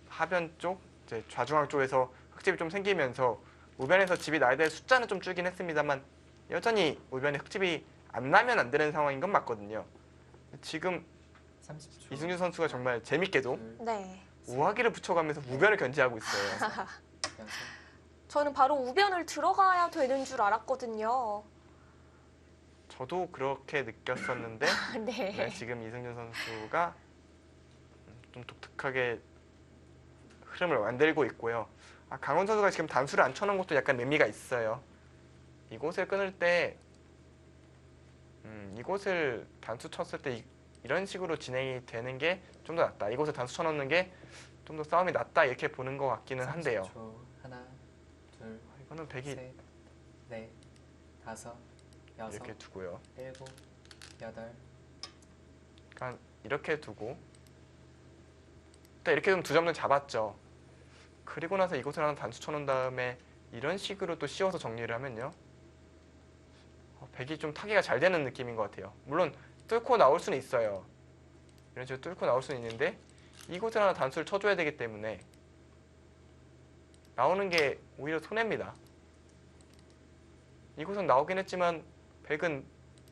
하변 쪽, 이제 좌중앙 쪽에서 흙집이 좀 생기면서 우변에서 집이 나야 될 숫자는 좀 줄긴 했습니다만 여전히 우변에 흙집이 안 나면 안 되는 상황인 건 맞거든요. 지금 30초. 이승준 선수가 정말 재밌게도 둘, 네. 우하기를 붙여가면서 우변을 견제하고 있어요. 여섯, 저는 바로 우변을 들어가야 되는 줄 알았거든요. 저도 그렇게 느꼈었는데 네, 네. 지금 이승준 선수가 좀 독특하게 흐름을 만들고 있고요. 강원 선수가 지금 단수를 안 쳐놓은 것도 약간 의미가 있어요. 이곳을 끊을 때 이곳을 단수 쳤을 때 이런 식으로 진행이 되는 게 좀 더 낫다. 이곳을 단수 쳐놓는 게 좀 더 싸움이 낫다 이렇게 보는 것 같기는 한데요. 30초. 하나, 둘, 이거는 백이 셋, 넷, 다섯, 여섯, 이렇게 두고요. 일곱, 여덟, 그러니까 이렇게 두고 일단 이렇게 되면 두 점을 잡았죠. 그리고 나서 이곳을 하나 단수 쳐놓은 다음에 이런 식으로 또 씌워서 정리를 하면요. 백이 좀 타기가 잘 되는 느낌인 것 같아요. 물론 뚫고 나올 수는 있어요. 이런 식으로 뚫고 나올 수는 있는데 이곳을 하나 단수를 쳐줘야 되기 때문에 나오는 게 오히려 손해입니다. 이곳은 나오긴 했지만 백은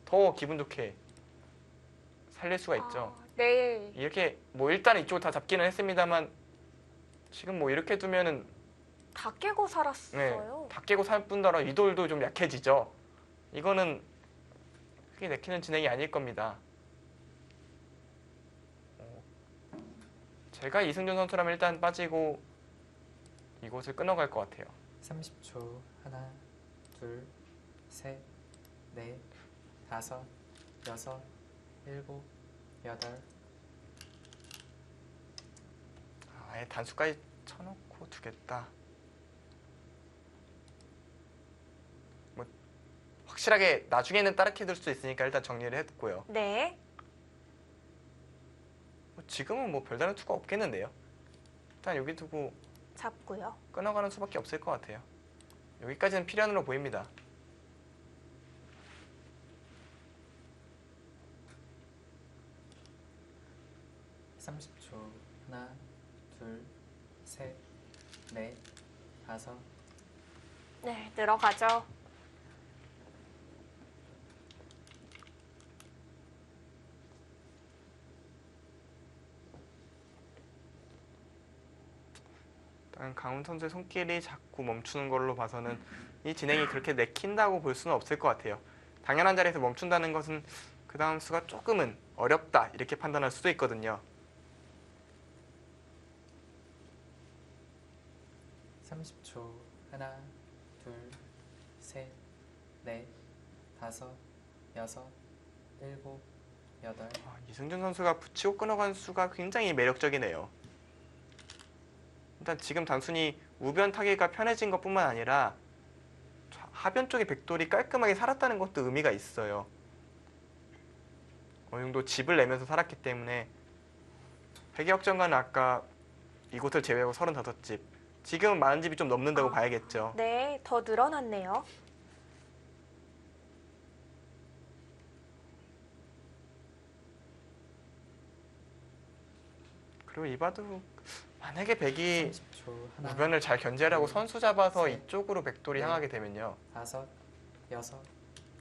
더 기분 좋게 살릴 수가 있죠. 네. 이렇게 뭐 일단 이쪽을 다 잡기는 했습니다만 지금 뭐 이렇게 두면은 다 깨고 네, 살았어요. 다 깨고 살 뿐더러 이 돌도 좀 약해지죠. 이거는 크게 내키는 진행이 아닐 겁니다. 제가 이승준 선수라면 일단 빠지고 이곳을 끊어갈 것 같아요. 30초. 하나, 둘, 셋, 넷, 다섯, 여섯, 일곱, 여덟, 아예 단수까지 쳐놓고 두겠다. 뭐 확실하게 나중에는 따르게 될 수 있으니까 일단 정리를 했고요. 네. 지금은 뭐 별다른 투가 없겠는데요. 일단 여기 두고 잡고요. 끊어가는 수밖에 없을 것 같아요. 여기까지는 필연으로 보입니다. 삼십 초. 하나, 둘, 셋, 넷, 다섯, 네, 들어가죠. 일단 강훈 선수의 손길이 자꾸 멈추는 걸로 봐서는 이 진행이 그렇게 내킨다고 볼 수는 없을 것 같아요. 당연한 자리에서 멈춘다는 것은 그 다음 수가 조금은 어렵다 이렇게 판단할 수도 있거든요. 30초. 하나, 둘, 셋, 넷, 다섯, 여섯, 일곱, 여덟, 이승준 선수가 붙이고 끊어간 수가 굉장히 매력적이네요. 일단 지금 단순히 우변 타기가 편해진 것뿐만 아니라 하변 쪽의 백돌이 깔끔하게 살았다는 것도 의미가 있어요. 어느 정도 집을 내면서 살았기 때문에 백의역전가는 아까 이곳을 제외하고 35집, 지금은 40집이 좀 넘는다고 봐야겠죠. 네, 더 늘어났네요. 그리고 이바도 만약에 백이 30초. 하나, 우변을 잘 견제하려고 둘, 선수 잡아서 셋, 이쪽으로 백돌이 넷, 향하게 되면요. 다섯, 여섯,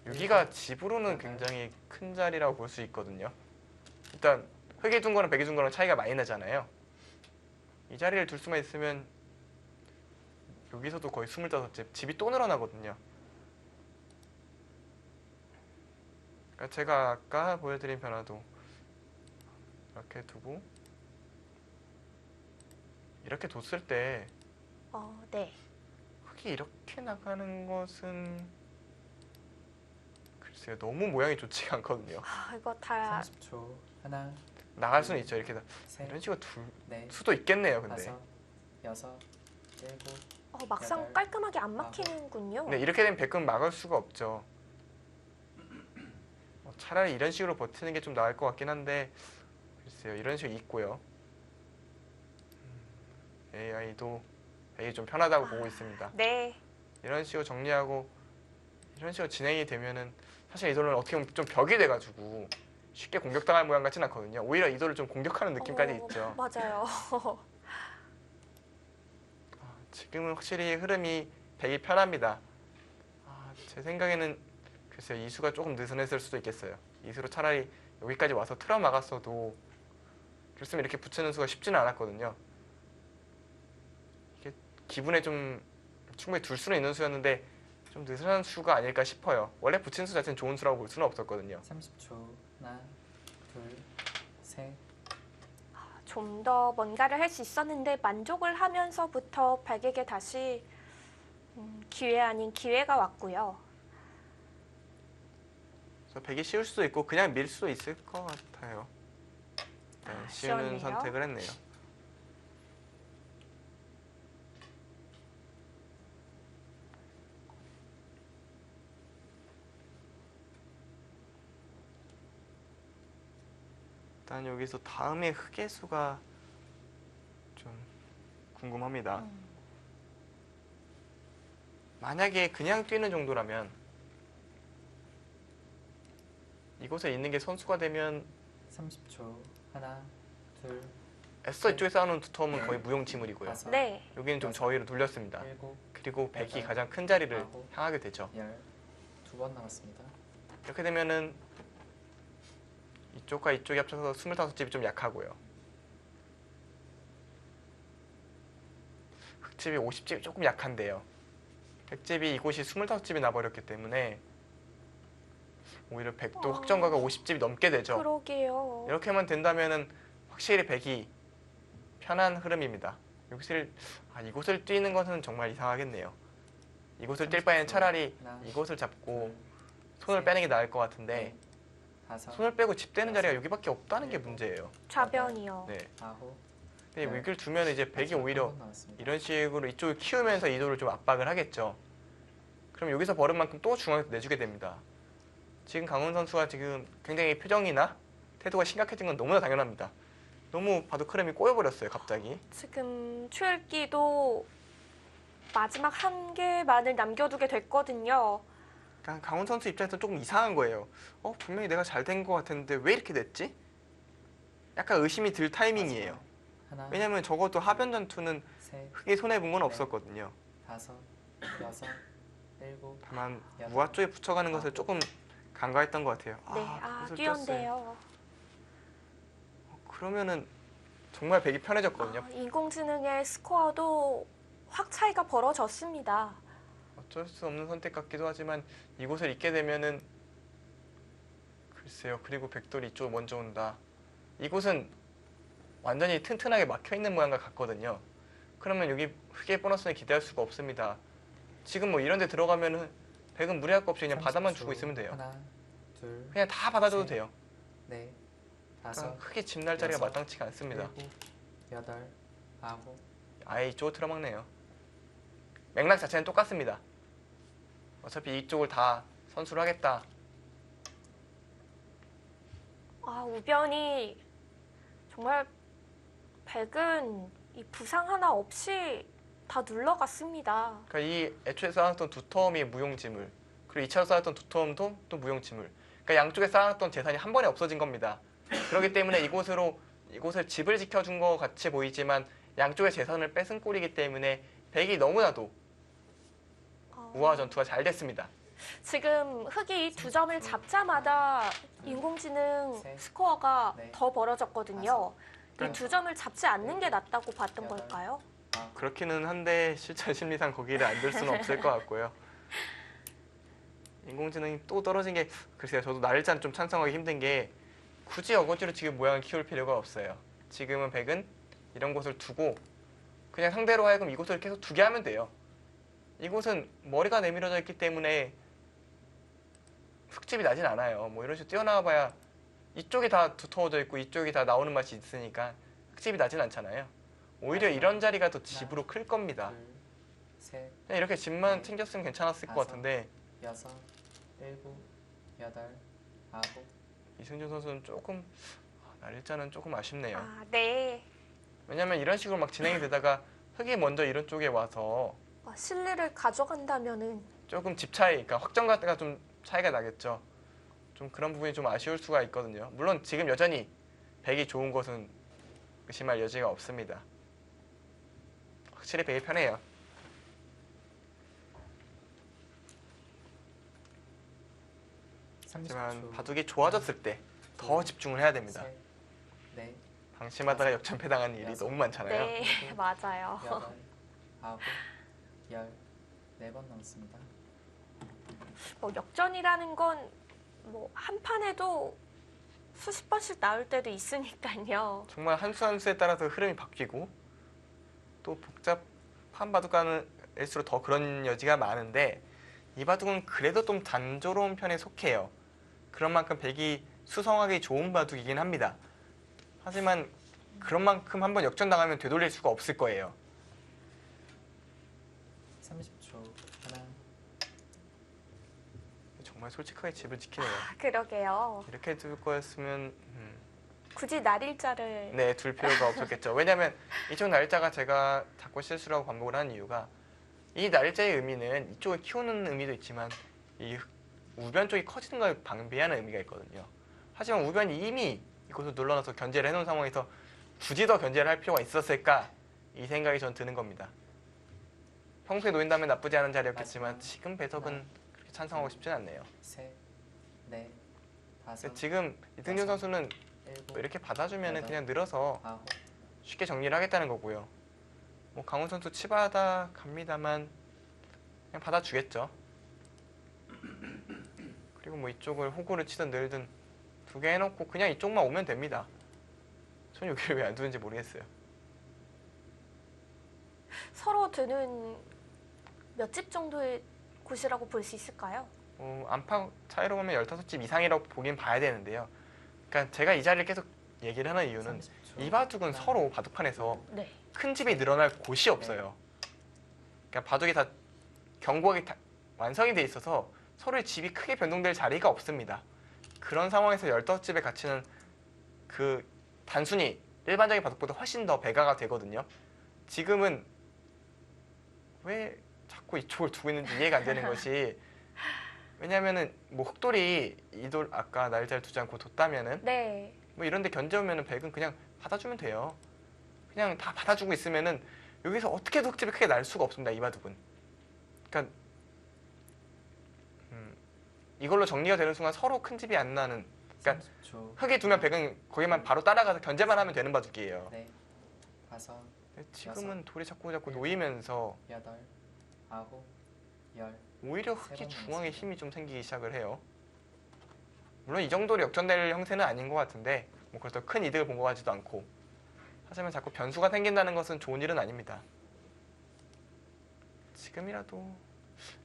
여기가 집으로는 굉장히 큰 자리라고 볼 수 있거든요. 일단 흑이 둔 거랑 백이 둔 거랑 차이가 많이 나잖아요. 이 자리를 둘 수만 있으면 여기서도 거의 25집, 집이 또 늘어나거든요. 그러니까 제가 아까 보여드린 변화도 이렇게 두고 이렇게 뒀을 때 네. 흑이 이렇게 나가는 것은 글쎄요, 너무 모양이 좋지가 않거든요. 이거 다 30초. 하나, 나갈 수는 있죠. 이렇게 셋, 이런 식으로 둘 넷, 수도 있겠네요. 근데 다섯, 여섯, 일곱, 막상 여덟, 깔끔하게 안 막히는군요. 네, 이렇게 되면 백은 막을 수가 없죠. 차라리 이런 식으로 버티는 게 좀 나을 것 같긴 한데 글쎄요, 이런 식으로 있고요. AI도 백이 좀 편하다고 보고 있습니다. 네. 이런 식으로 정리하고 이런 식으로 진행이 되면은 사실 이 돌은 어떻게 보면 좀 벽이 돼가지고 쉽게 공격당할 모양 같진 않거든요. 오히려 이도를 좀 공격하는 느낌까지 어, 있죠. 맞아요. 지금은 확실히 흐름이 백이 편합니다. 제 생각에는 글쎄요, 이수가 조금 느슨했을 수도 있겠어요. 이수로 차라리 여기까지 와서 틀어 막았어도 결승에 이렇게 붙이는 수가 쉽지는 않았거든요. 이게 기분에 좀 충분히 둘 수는 있는 수였는데 좀 느슨한 수가 아닐까 싶어요. 원래 붙인 수 자체는 좋은 수라고 볼 수는 없었거든요. 30초. 하나, 둘, 셋. 좀 더 뭔가를 할 수 있었는데 만족을 하면서부터 백에게 다시 기회 아닌 기회가 왔고요. 그래서 백이 쉬울 수도 있고 그냥 밀 수도 있을 것 같아요. 네, 쉬운 쉬웠네요. 선택을 했네요. 일단 여기서 다음에 흑의 수가 좀 궁금합니다. 만약에 그냥 뛰는 정도라면 이곳에 있는 게 선수가 되면 30초. 하나, 둘, 애써 이쪽에 쌓아놓은 두터움은 거의 무용지물이고요. 다섯, 네. 여기는 좀 저희로 돌렸습니다. 일곱, 그리고 백이 가장 큰 자리를 아홉, 향하게 되죠. 열. 2번 남았습니다. 이렇게 되면은 이쪽과 이쪽이 합쳐서 25집이 좀 약하고요. 흑집이 50집이 조금 약한데요. 백집이 이곳이 25집이 나버렸기 때문에 오히려 백도 확정가가 50집이 넘게 되죠. 그러게요. 이렇게만 된다면은 확실히 백이 편한 흐름입니다. 이곳을 뛰는 것은 정말 이상하겠네요. 이곳을 뛸 바에는 차라리 하나, 이곳을 잡고 둘, 손을 셋, 빼는 게 나을 것 같은데 넷, 다섯, 손을 빼고 집대는 자리가 여기밖에 없다는 게 문제예요. 좌변이요. 네. 아홉. 근데 여기를 두면 이제 백이 오히려 1번 남았습니다. 이런 식으로 이쪽을 키우면서 이도를 좀 압박을 하겠죠. 그럼 여기서 버른 만큼 또 중앙에서 내주게 됩니다. 지금 강훈 선수가 지금 굉장히 표정이나 태도가 심각해진 건 너무나 당연합니다. 너무 바둑 흐름이 꼬여버렸어요, 갑자기. 지금 추일기도 마지막 한 개만을 남겨두게 됐거든요. 그러니까 강훈 선수 입장에서 조금 이상한 거예요. 분명히 내가 잘 된 것 같았는데 왜 이렇게 됐지? 약간 의심이 들 타이밍이에요. 하나, 왜냐면 적어도 하변 전투는 셋, 흑이 손해본 건 없었거든요. 다섯, 여섯, 일곱, 다만 여덟, 무화 쪽에 붙여가는 것을 조금 간과했던 것 같아요. 네, 그것을 떴어요. 뛰었네요. 그러면은 정말 백이 편해졌거든요. 인공지능의 스코어도 확 차이가 벌어졌습니다. 어쩔 수 없는 선택 같기도 하지만 이곳을 잊게 되면은 글쎄요. 그리고 백돌이 이쪽 먼저 온다. 이곳은 완전히 튼튼하게 막혀 있는 모양과 같거든요. 그러면 여기 흑의 보너스는 기대할 수가 없습니다. 지금 뭐 이런 데 들어가면은 백은 무리할 거 없이 그냥 바다만 30초. 주고 있으면 돼요. 하나, 둘, 그냥 다 받아줘도 셋, 돼요. 넷, 그러니까 다섯, 흑이 집 날 자리가 여섯, 마땅치가 않습니다. 일곱, 여덟, 아홉. 아예 이쪽을 틀어막네요. 맥락 자체는 똑같습니다. 어차피 이쪽을 다 선수로 하겠다. 우변이 정말 백은 이 부상 하나 없이 다 눌러갔습니다. 그러니까 이 애초에 쌓았던 두터움이 무용지물, 그리고 2차로 쌓았던 두터움도 또 무용지물. 그러니까 양쪽에 쌓았던 재산이 한 번에 없어진 겁니다. 그렇기 때문에 이곳을 집을 지켜준 것 같이 보이지만 양쪽의 재산을 뺏은 꼴이기 때문에 백이 너무나도 우화 전투가 잘 됐습니다. 지금 흑이 두 점을 잡자마자 인공지능 셋, 스코어가 넷, 더 벌어졌거든요. 이 그러니까 두 점을 잡지 않는 게 낫다고 봤던 여덟, 걸까요? 아홉. 그렇기는 한데 실전 심리상 거기를 안 들 수는 없을 것 같고요. 인공지능이 또 떨어진 게 글쎄요. 저도 날일자는 좀 찬성하기 힘든 게 굳이 어거지로 지금 모양을 키울 필요가 없어요. 지금은 백은 이런 곳을 두고 그냥 상대로 하여금 이곳을 계속 두게 하면 돼요. 이곳은 머리가 내밀어져 있기 때문에 흙집이 나진 않아요. 뭐 이런 식으로 뛰어나와 봐야 이쪽이 다 두터워져 있고 이쪽이 다 나오는 맛이 있으니까 흙집이 나진 않잖아요. 오히려 이런 자리가 더 집으로 클 겁니다. 둘, 셋, 그냥 이렇게 집만 넷, 챙겼으면 괜찮았을 것 다섯. 같은데 여섯, 일곱, 여덟, 아홉. 이승준 선수는 조금 날일자는 조금 아쉽네요. 네. 왜냐면 이런 식으로 막 진행이 되다가 흑이 먼저 이런 쪽에 와서 실리를 가져간다면은 조금 집 차이, 그러니까 확정가가 좀 차이가 나겠죠. 좀 그런 부분이 좀 아쉬울 수가 있거든요. 물론 지금 여전히 백이 좋은 것은 의심할 여지가 없습니다. 확실히 백이 편해요. 30초. 하지만 바둑이 좋아졌을 때 더 집중을 해야 됩니다. 셋, 넷, 방심하다가 역전패당하는 일이 너무 많잖아요. 네, 맞아요. 여덟, 아홉, 열, 4번 남았습니다. 역전이라는 건 뭐 한 판에도 수십 번씩 나올 때도 있으니까요. 정말 한 수 한 수에 따라서 흐름이 바뀌고 또 복잡한 바둑일수록 더 그런 여지가 많은데 이 바둑은 그래도 좀 단조로운 편에 속해요. 그런 만큼 백이 수성하기 좋은 바둑이긴 합니다. 하지만 그런 만큼 한번 역전당하면 되돌릴 수가 없을 거예요. 30초. 하나, 정말 솔직하게 집을 지키네요. 그러게요. 이렇게 둘 거였으면 굳이 날일자를 네, 둘 필요가 없었겠죠. 왜냐하면 이쪽 날짜가 제가 자꾸 실수라고 반복을 하는 이유가 이 날짜의 의미는 이쪽을 키우는 의미도 있지만 이 우변 쪽이 커지는 걸 방비하는 의미가 있거든요. 하지만 우변이 이미 이곳을 눌러놔서 견제를 해놓은 상황에서 굳이 더 견제를 할 필요가 있었을까? 이 생각이 전 드는 겁니다. 평소에 놓인다면 나쁘지 않은 자리였겠지만 지금 배석은 그렇게 찬성하고 싶진 않네요. 셋, 넷, 다섯, 근데 지금 이승준 선수는 일곱, 뭐 이렇게 받아주면 여덟, 그냥 늘어서 아홉, 쉽게 정리를 하겠다는 거고요. 뭐 강훈 선수 치받아 갑니다만 그냥 받아주겠죠. 그리고 뭐 이쪽을 호구를 치든 늘든 두 개 해놓고 그냥 이쪽만 오면 됩니다. 전 여기를 왜 안 두는지 모르겠어요. 서로 드는 몇 집 정도의 곳이라고 볼 수 있을까요? 안팎 차이로 보면 15집 이상이라고 보긴 봐야 되는데요. 그러니까 제가 이 자리를 계속 얘기를 하는 이유는 30초. 이 바둑은 하나, 서로 바둑판에서 네. 큰 집이 늘어날 곳이 없어요. 그러니까 바둑이 다 견고하게 완성이 돼 있어서 서로의 집이 크게 변동될 자리가 없습니다. 그런 상황에서 15집의 가치는 그 단순히 일반적인 바둑보다 훨씬 더 배가가 되거든요. 지금은 왜 자꾸 이쪽을 두고 있는지 이해가 안 되는 것이 왜냐면은 뭐 흑돌이 이돌 아까 날짜를 두지 않고 뒀다면은 네. 뭐 이런데 견제오면은 백은 그냥 받아주면 돼요. 그냥 다 받아주고 있으면은 여기서 어떻게도 흑집이 크게 날 수가 없습니다. 이 바둑은. 그러니까 이걸로 정리가 되는 순간 서로 큰 집이 안 나는. 그러니까 30초. 흑이 두면 백은 거기만 바로 따라가서 견제만 하면 되는 바둑이에요. 넷, 다섯, 지금은 돌이 자꾸 놓이면서 여덟, 아홉, 열. 오히려 세 흑이 번 중앙에 남았습니다. 힘이 좀 생기기 시작을 해요. 물론 이 정도로 역전될 형세는 아닌 것 같은데 뭐 그렇다고 큰 이득을 본 것 같지도 않고 하지만 자꾸 변수가 생긴다는 것은 좋은 일은 아닙니다. 지금이라도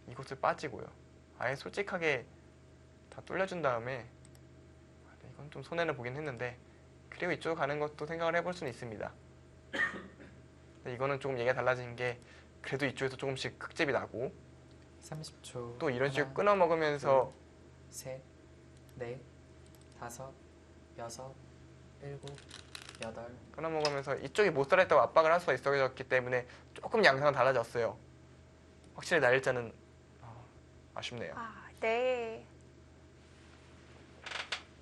이곳을 빠지고요. 아예 솔직하게 다 뚫려준 다음에 이건 좀 손해를 보긴 했는데 그리고 이쪽으로 가는 것도 생각을 해볼 수는 있습니다. 근데 이거는 조금 얘기가 달라진 게 그래도 이쪽에서 조금씩 흑집이 나고 30초. 또 이런 식으로 하나, 끊어 먹으면서 셋, 넷, 다섯, 여섯, 일곱, 여덟. 끊어 먹으면서 이쪽이 못 살았다고 압박을 할 수가 있어졌기 때문에 조금 양상은 달라졌어요. 확실히 날짜는 아쉽네요. 네.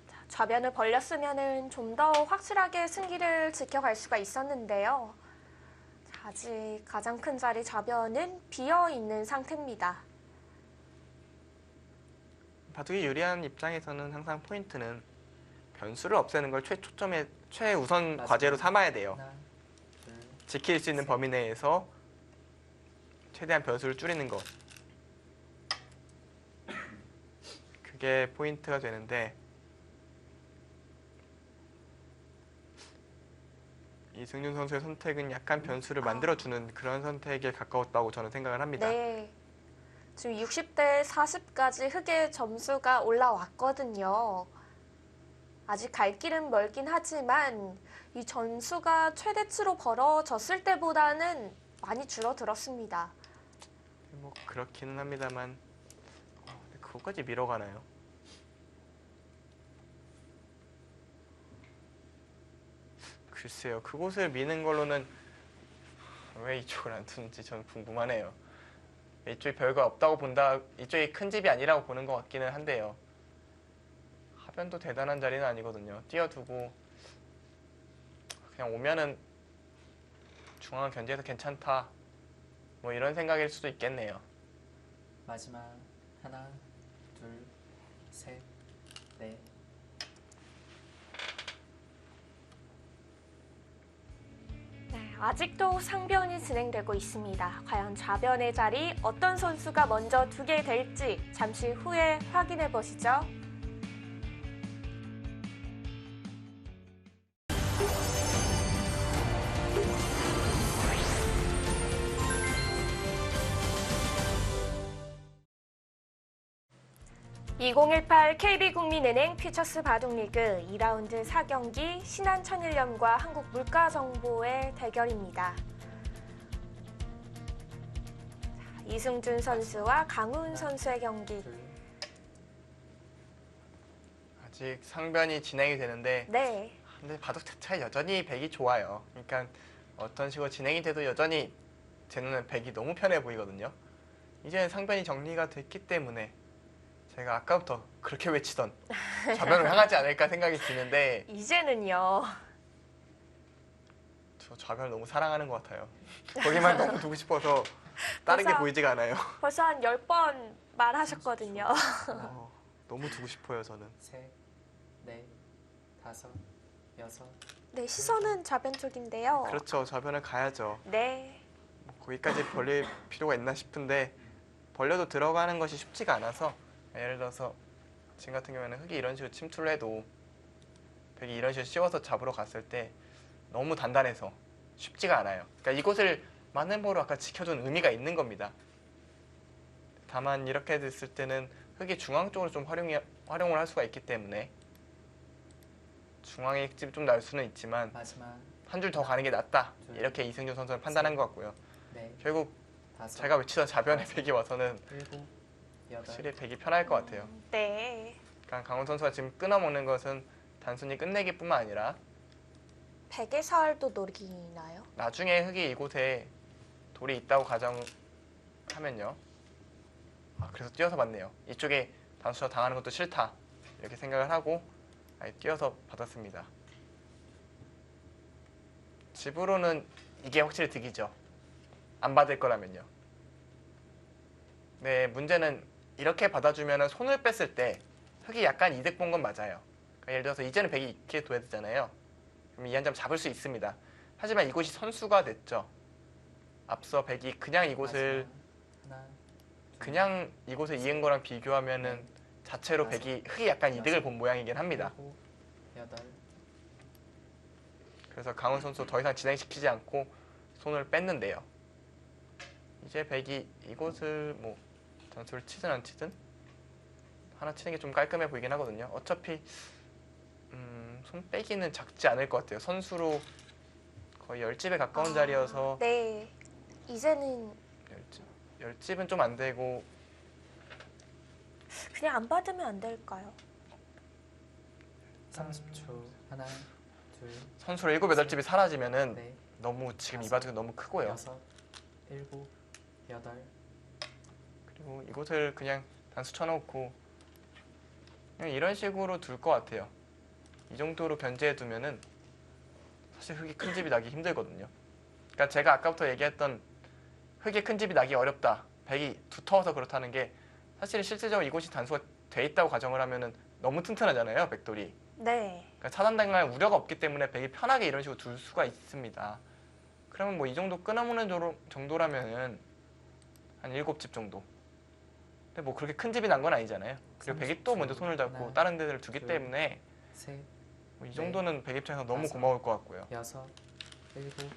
자, 좌변을 벌렸으면은 좀 더 확실하게 승기를 지켜갈 수가 있었는데요. 자, 아직 가장 큰 자리 좌변은 비어 있는 상태입니다. 바둑이 유리한 입장에서는 항상 포인트는 변수를 없애는 걸 최우선 맞아요. 과제로 삼아야 돼요. 하나, 둘, 지킬 수 있는 범위 내에서 최대한 변수를 줄이는 것. 그게 포인트가 되는데 이승준 선수의 선택은 약간 변수를 만들어주는 그런 선택에 가까웠다고 저는 생각을 합니다. 네. 지금 60대 40까지 흑의 점수가 올라왔거든요. 아직 갈 길은 멀긴 하지만 이 점수가 최대치로 벌어졌을 때보다는 많이 줄어들었습니다. 뭐 그렇기는 합니다만 근데 그것까지 밀어가나요? 글쎄요. 그곳을 미는 걸로는 왜 이쪽을 안 두는지 저는 궁금하네요. 이쪽이 별거 없다고 본다, 이쪽이 큰 집이 아니라고 보는 것 같기는 한데요. 차변도 대단한 자리는 아니거든요. 띄워두고 그냥 오면은 중앙 견제해서 괜찮다. 뭐 이런 생각일 수도 있겠네요. 마지막 하나, 둘, 셋, 넷. 네, 아직도 상변이 진행되고 있습니다. 과연 좌변의 자리 어떤 선수가 먼저 두게 될지 잠시 후에 확인해 보시죠. (2018) KB국민은행 퓨처스 바둑리그 2라운드 4경기 신한천일염과 한국물가정보의 대결입니다. 이승준 선수와 강훈 선수의 경기. 둘, 아직 상변이 진행이 되는데 네, 근데 바둑 자체 여전히 백이 좋아요. 그러니까 어떤 식으로 진행이 돼도 여전히 제 눈엔 백이 너무 편해 보이거든요. 이제는 상변이 정리가 됐기 때문에 제가 아까부터 그렇게 외치던 좌변을 향하지 않을까 생각이 드는데 이제는요. 저 좌변을 너무 사랑하는 것 같아요. 거기만 너무 두고 싶어서 다른 게 벌써- 보이지가 않아요. 벌써 한 10번 말하셨거든요. 너무 두고 싶어요 저는. 셋, 넷, 다섯, 여섯. 네, 시선은 좌변 쪽인데요. 그렇죠. 좌변을 가야죠. 네, 뭐 거기까지 벌릴 필요가 있나 싶은데 벌려도 들어가는 것이 쉽지가 않아서 예를 들어서 지금 같은 경우에는 흙이 이런 식으로 침투를 해도 백이 이런 식으로 씌워서 잡으러 갔을 때 너무 단단해서 쉽지가 않아요. 그러니까 이곳을 만행보로 아까 지켜준 의미가 있는 겁니다. 다만 이렇게 됐을 때는 흙이 중앙 쪽으로 좀 활용을 할 수가 있기 때문에 중앙에 흙집이 좀 날 수는 있지만 마지막 한 줄 더 가는 게 낫다. 이렇게 이승준 선수는 판단한 것 같고요. 넷, 결국 다섯, 제가 외치던 좌변의 백이 와서는 일곱, 여덟. 확실히 백이 편할 것 같아요. 네. 그러니까 강훈 선수가 지금 끊어먹는 것은 단순히 끝내기뿐만 아니라 백의 사활도 노리나요? 나중에 흙이 이곳에 돌이 있다고 가정하면요. 아, 그래서 뛰어서 받네요. 이쪽에 단수처 당하는 것도 싫다. 이렇게 생각을 하고 아예 뛰어서 받았습니다. 집으로는 이게 확실히 득이죠. 안 받을 거라면요. 네, 문제는 이렇게 받아주면 손을 뺐을 때 흙이 약간 이득 본 건 맞아요. 그러니까 예를 들어서 이제는 백이 이렇게 둬야 되잖아요. 그럼 이 한 점 잡을 수 있습니다. 하지만 이곳이 선수가 됐죠. 앞서 백이 그냥 이곳을 마지막 하나, 둘, 그냥 이곳에 이은 거랑 비교하면은 자체로 백이 흙이 약간 이득을 본 모양이긴 합니다. 일곱, 여덟. 그래서 강훈 선수 더 이상 진행시키지 않고 손을 뺐는데요. 이제 백이 이곳을 뭐 단수를 치든 안 치든 하나 치는 게 좀 깔끔해 보이긴 하거든요. 어차피 손 빼기는 작지 않을 것 같아요. 선수로 거의 10집에 가까운 자리여서 네, 이제는 10집은 좀 안 되고 그냥 안 받으면 안 될까요? 30초. 하나, 둘, 선수로 7, 8집이 사라지면은 넷, 너무 지금 이 바둑이 너무 크고요. 여섯, 일곱, 여덟. 그리고 이곳을 그냥 단수 쳐놓고 그냥 이런 식으로 둘 것 같아요. 이 정도로 견제해 두면은 사실 흙이 큰 집이 나기 힘들거든요. 그러니까 제가 아까부터 얘기했던 흙이 큰 집이 나기 어렵다. 백이 두터워서 그렇다는 게 사실 실질적으로 이곳이 단수가 돼 있다고 가정을 하면은 너무 튼튼하잖아요, 백돌이. 네, 그러니까 차단당할 우려가 없기 때문에 백이 편하게 이런 식으로 둘 수가 있습니다. 그러면 뭐 이 정도 끊어먹는 정도라면은 한 7집 정도. 근데 뭐 그렇게 큰 집이 난 건 아니잖아요. 그리고 백이 또 먼저 손을 잡고 하나, 다른 데를 두기 둘, 때문에 셋, 뭐이 정도는 백 입장에서 너무 다섯. 고마울 것 같고요. 여섯, 일곱.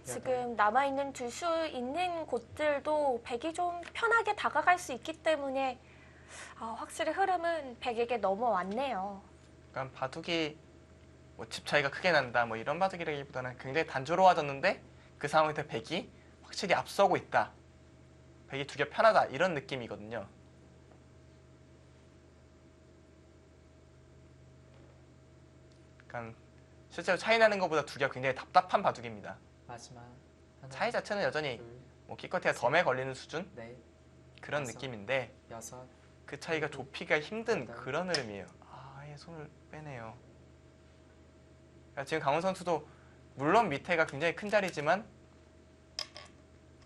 지금 남아있는 둘 수 있는 곳들도 백이 좀 편하게 다가갈 수 있기 때문에 확실히 흐름은 백에게 넘어왔네요. 그러니까 바둑이 뭐 집 차이가 크게 난다 뭐 이런 바둑이라기보다는 굉장히 단조로워졌는데 그 상황에서 백이 확실히 앞서고 있다. 백이 두 개 편하다 이런 느낌이거든요. 그러니까 실제로 차이 나는 것보다 두 개가 굉장히 답답한 바둑입니다. 마지막 하나, 차이 자체는 여전히 둘, 뭐 기껏해야 덤에 걸리는 수준 넷, 그런 다섯. 느낌인데 여섯, 그 차이가 일곱, 좁히기가 힘든 여덟. 그런 흐름이에요. 손을 빼네요. 그러니까 지금 강훈 선수도 물론 밑에가 굉장히 큰 자리지만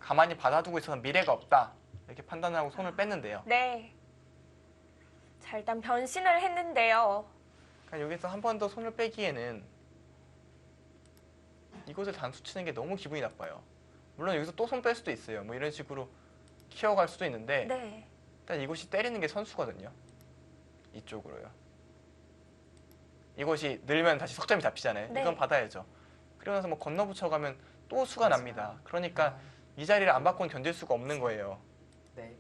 가만히 받아두고 있어서 미래가 없다 이렇게 판단하고 손을 뺐는데요. 네. 자, 일단 변신을 했는데요. 그러니까 여기서 한 번 더 손을 빼기에는 이곳을 단수 치는 게 너무 기분이 나빠요. 물론 여기서 또 손 뺄 수도 있어요. 뭐 이런 식으로 키워갈 수도 있는데 네. 일단 이곳이 때리는 게 선수거든요. 이쪽으로요. 이곳이 늘면 다시 석점이 잡히잖아요. 네. 이건 받아야죠. 그러고 나서 뭐 건너붙여가면 또 수가 납니다. 그러니까 하나, 이 자리를 안 받고는 견딜 수가 없는 거예요. 넷,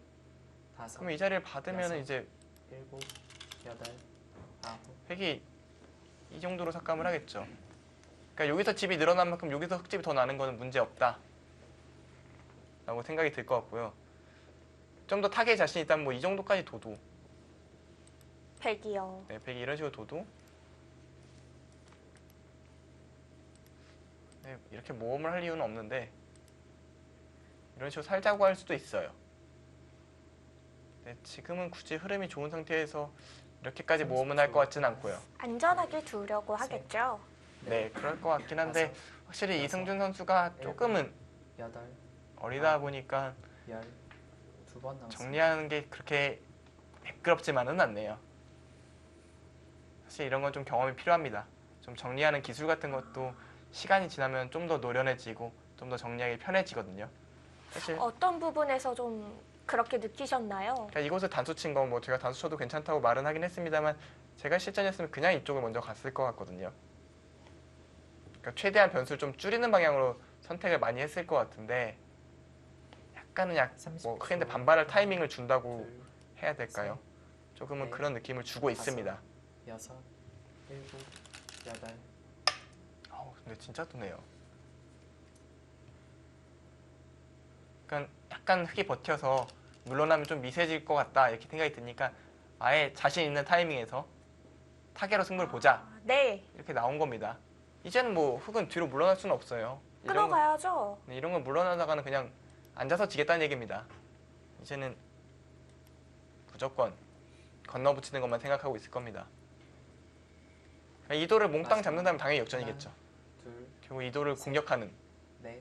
다섯, 그러면 이 자리를 받으면 여섯. 이제 일곱, 여덟, 아홉, 획이 이 정도로 삭감을 하겠죠. 그러니까 여기서 집이 늘어난 만큼 여기서 흙집이 더 나는 거는 문제 없다 라고 생각이 들 것 같고요. 좀 더 타겟 자신 있다면 뭐 이 정도까지 둬도 100이요. 네, 100이 이런 식으로 둬도 네, 이렇게 모험을 할 이유는 없는데 이런 식으로 살자고 할 수도 있어요. 네, 지금은 굳이 흐름이 좋은 상태에서 이렇게까지 모험은 할 것 같지는 않고요. 안전하게 두려고 하겠죠. 네, 그럴 것 같긴 한데 다섯, 확실히 여섯, 이승준 선수가 조금은 여덟, 어리다 보니까 열, 두 번 남았습니다. 정리하는 게 그렇게 매끄럽지만은 않네요. 사실 이런 건 좀 경험이 필요합니다. 좀 정리하는 기술 같은 것도 시간이 지나면 좀 더 노련해지고 좀 더 정리하기 편해지거든요. 사실 어떤 부분에서 좀 그렇게 느끼셨나요? 그러니까 이곳을 단수 친 건 뭐 제가 단수 쳐도 괜찮다고 말은 하긴 했습니다만 제가 실전이었으면 그냥 이쪽을 먼저 갔을 것 같거든요. 그러니까 최대한 변수를 좀 줄이는 방향으로 선택을 많이 했을 것 같은데 약간은 뭐 30초. 크게 반발할 타이밍을 준다고 둘, 해야 될까요? 조금은 네. 그런 느낌을 주고 있습니다. 여섯, 일곱, 여덟, 근데 진짜 뜨네요. 그러니까 약간 흙이 버텨서 물러나면 좀 미세질 것 같다 이렇게 생각이 드니까 아예 자신 있는 타이밍에서 타계로 승부를 보자 아, 네. 이렇게 나온 겁니다. 이제는 뭐 흙은 뒤로 물러날 수는 없어요. 끌어가야죠. 이런 건 물러나다가는 그냥 앉아서 지겠다는 얘기입니다. 이제는 무조건 건너붙이는 것만 생각하고 있을 겁니다. 이도를 몽땅 잡는다면 당연히 역전이겠죠. 둘, 결국 이도를 공격하는 넷,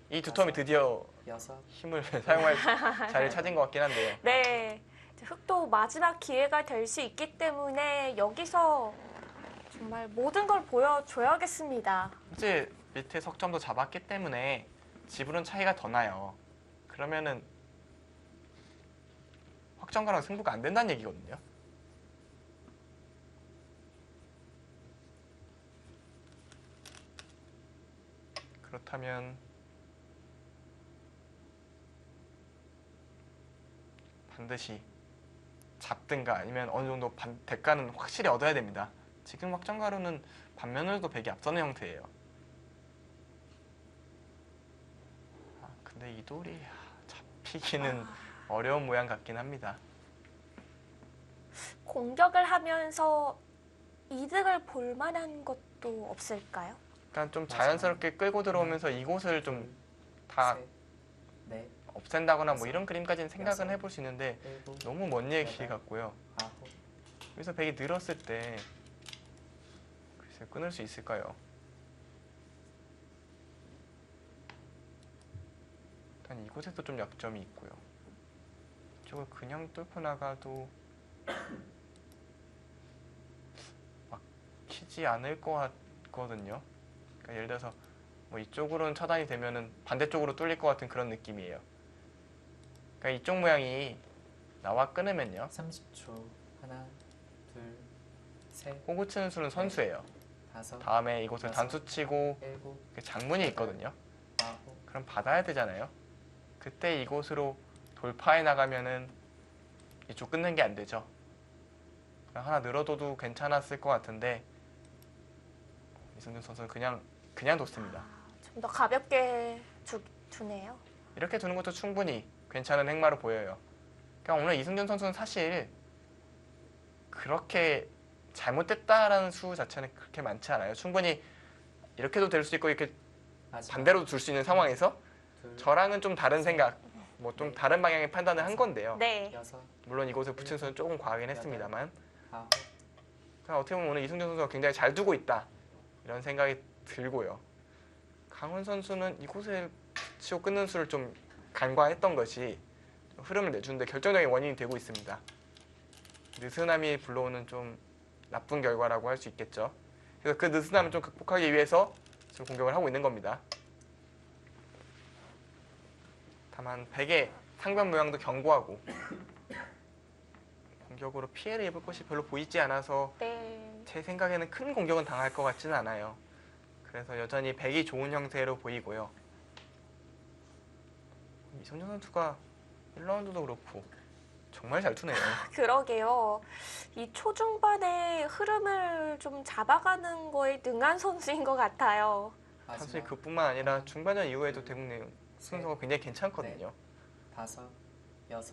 이 두 텀이 드디어 여섯, 힘을 사용할 자리를 찾은 것 같긴 한데요. 네. 이제 흑도 마지막 기회가 될 수 있기 때문에 여기서 정말 모든 걸 보여줘야겠습니다. 이제 밑에 석점도 잡았기 때문에 지불은 차이가 더 나요. 그러면은 확정가랑 승부가 안 된다는 얘기거든요. 그렇다면 반드시 잡든가 아니면 어느 정도 대가는 확실히 얻어야 됩니다. 지금 확정가로는 반면으로도 100이 앞서는 형태예요. 근데 이 돌이 잡히기는 어려운 모양 같긴 합니다. 공격을 하면서 이득을 볼 만한 것도 없을까요? 그러니까 좀 맞아요. 자연스럽게 끌고 들어오면서 이곳을 좀 다 셋, 넷, 없앤다거나 뭐 여섯, 이런 그림까지는 생각은 여섯, 해볼 수 있는데 일곱, 너무 먼 얘기 여덟, 같고요. 아홉, 여기서 100이 늘었을 때 글쎄 끊을 수 있을까요? 일단 이곳에도 좀 약점이 있고요. 이쪽을 그냥 뚫고 나가도 막히지 않을 것 같거든요. 그러니까 예를 들어서 뭐 이쪽으로는 차단이 되면은 반대쪽으로 뚫릴 것 같은 그런 느낌이에요. 그러니까 이쪽 모양이 나와 끊으면요. 30초. 하나, 둘, 셋, 호구 치는 수는 선수예요. 다섯, 다음에 이곳을 여섯, 단수 치고 일곱, 장문이 있거든요. 아홉, 그럼 받아야 되잖아요. 그때 이곳으로 돌파해 나가면은 이쪽 끊는 게 안 되죠. 그냥 하나 늘어둬도 괜찮았을 것 같은데 이승준 선수는 그냥 뒀습니다. 좀 더 가볍게 두네요. 이렇게 두는 것도 충분히 괜찮은 행마로 보여요. 그러니까 오늘 이승준 선수는 사실 그렇게 잘못됐다라는 수 자체는 그렇게 많지 않아요. 충분히 이렇게도 될 수 있고 이렇게 마지막, 반대로도 둘 수 있는 상황에서 둘, 저랑은 좀 다른 생각, 뭐 좀 다른 방향의 판단을 한 건데요. 네. 여섯, 물론 이곳을 붙인 수는 조금 과하긴 했습니다만 아홉, 그러니까 어떻게 보면 오늘 이승준 선수가 굉장히 잘 두고 있다 이런 생각이 들고요. 강훈 선수는 이곳을 치고 끊는 수를 좀 간과했던 것이 흐름을 내주는데 결정적인 원인이 되고 있습니다. 느슨함이 불러오는 좀 나쁜 결과라고 할 수 있겠죠. 그래서 그 느슨함을 좀 극복하기 위해서 지금 공격을 하고 있는 겁니다. 다만 백의 상변 모양도 견고하고 공격으로 피해를 입을 것이 별로 보이지 않아서 네. 제 생각에는 큰 공격은 당할 것 같지는 않아요. 그래서 여전히 백이 좋은 형태로 보이고요. 이성준 선수가 1라운드도 그렇고 정말 잘 투네요. 그러게요. 이 초중반의 흐름을 좀 잡아가는 거에 능한 선수인 것 같아요. 사실 마지막 그뿐만 아니라 중반전 이후에도 대국내 순서가 굉장히 괜찮거든요. 5, 6,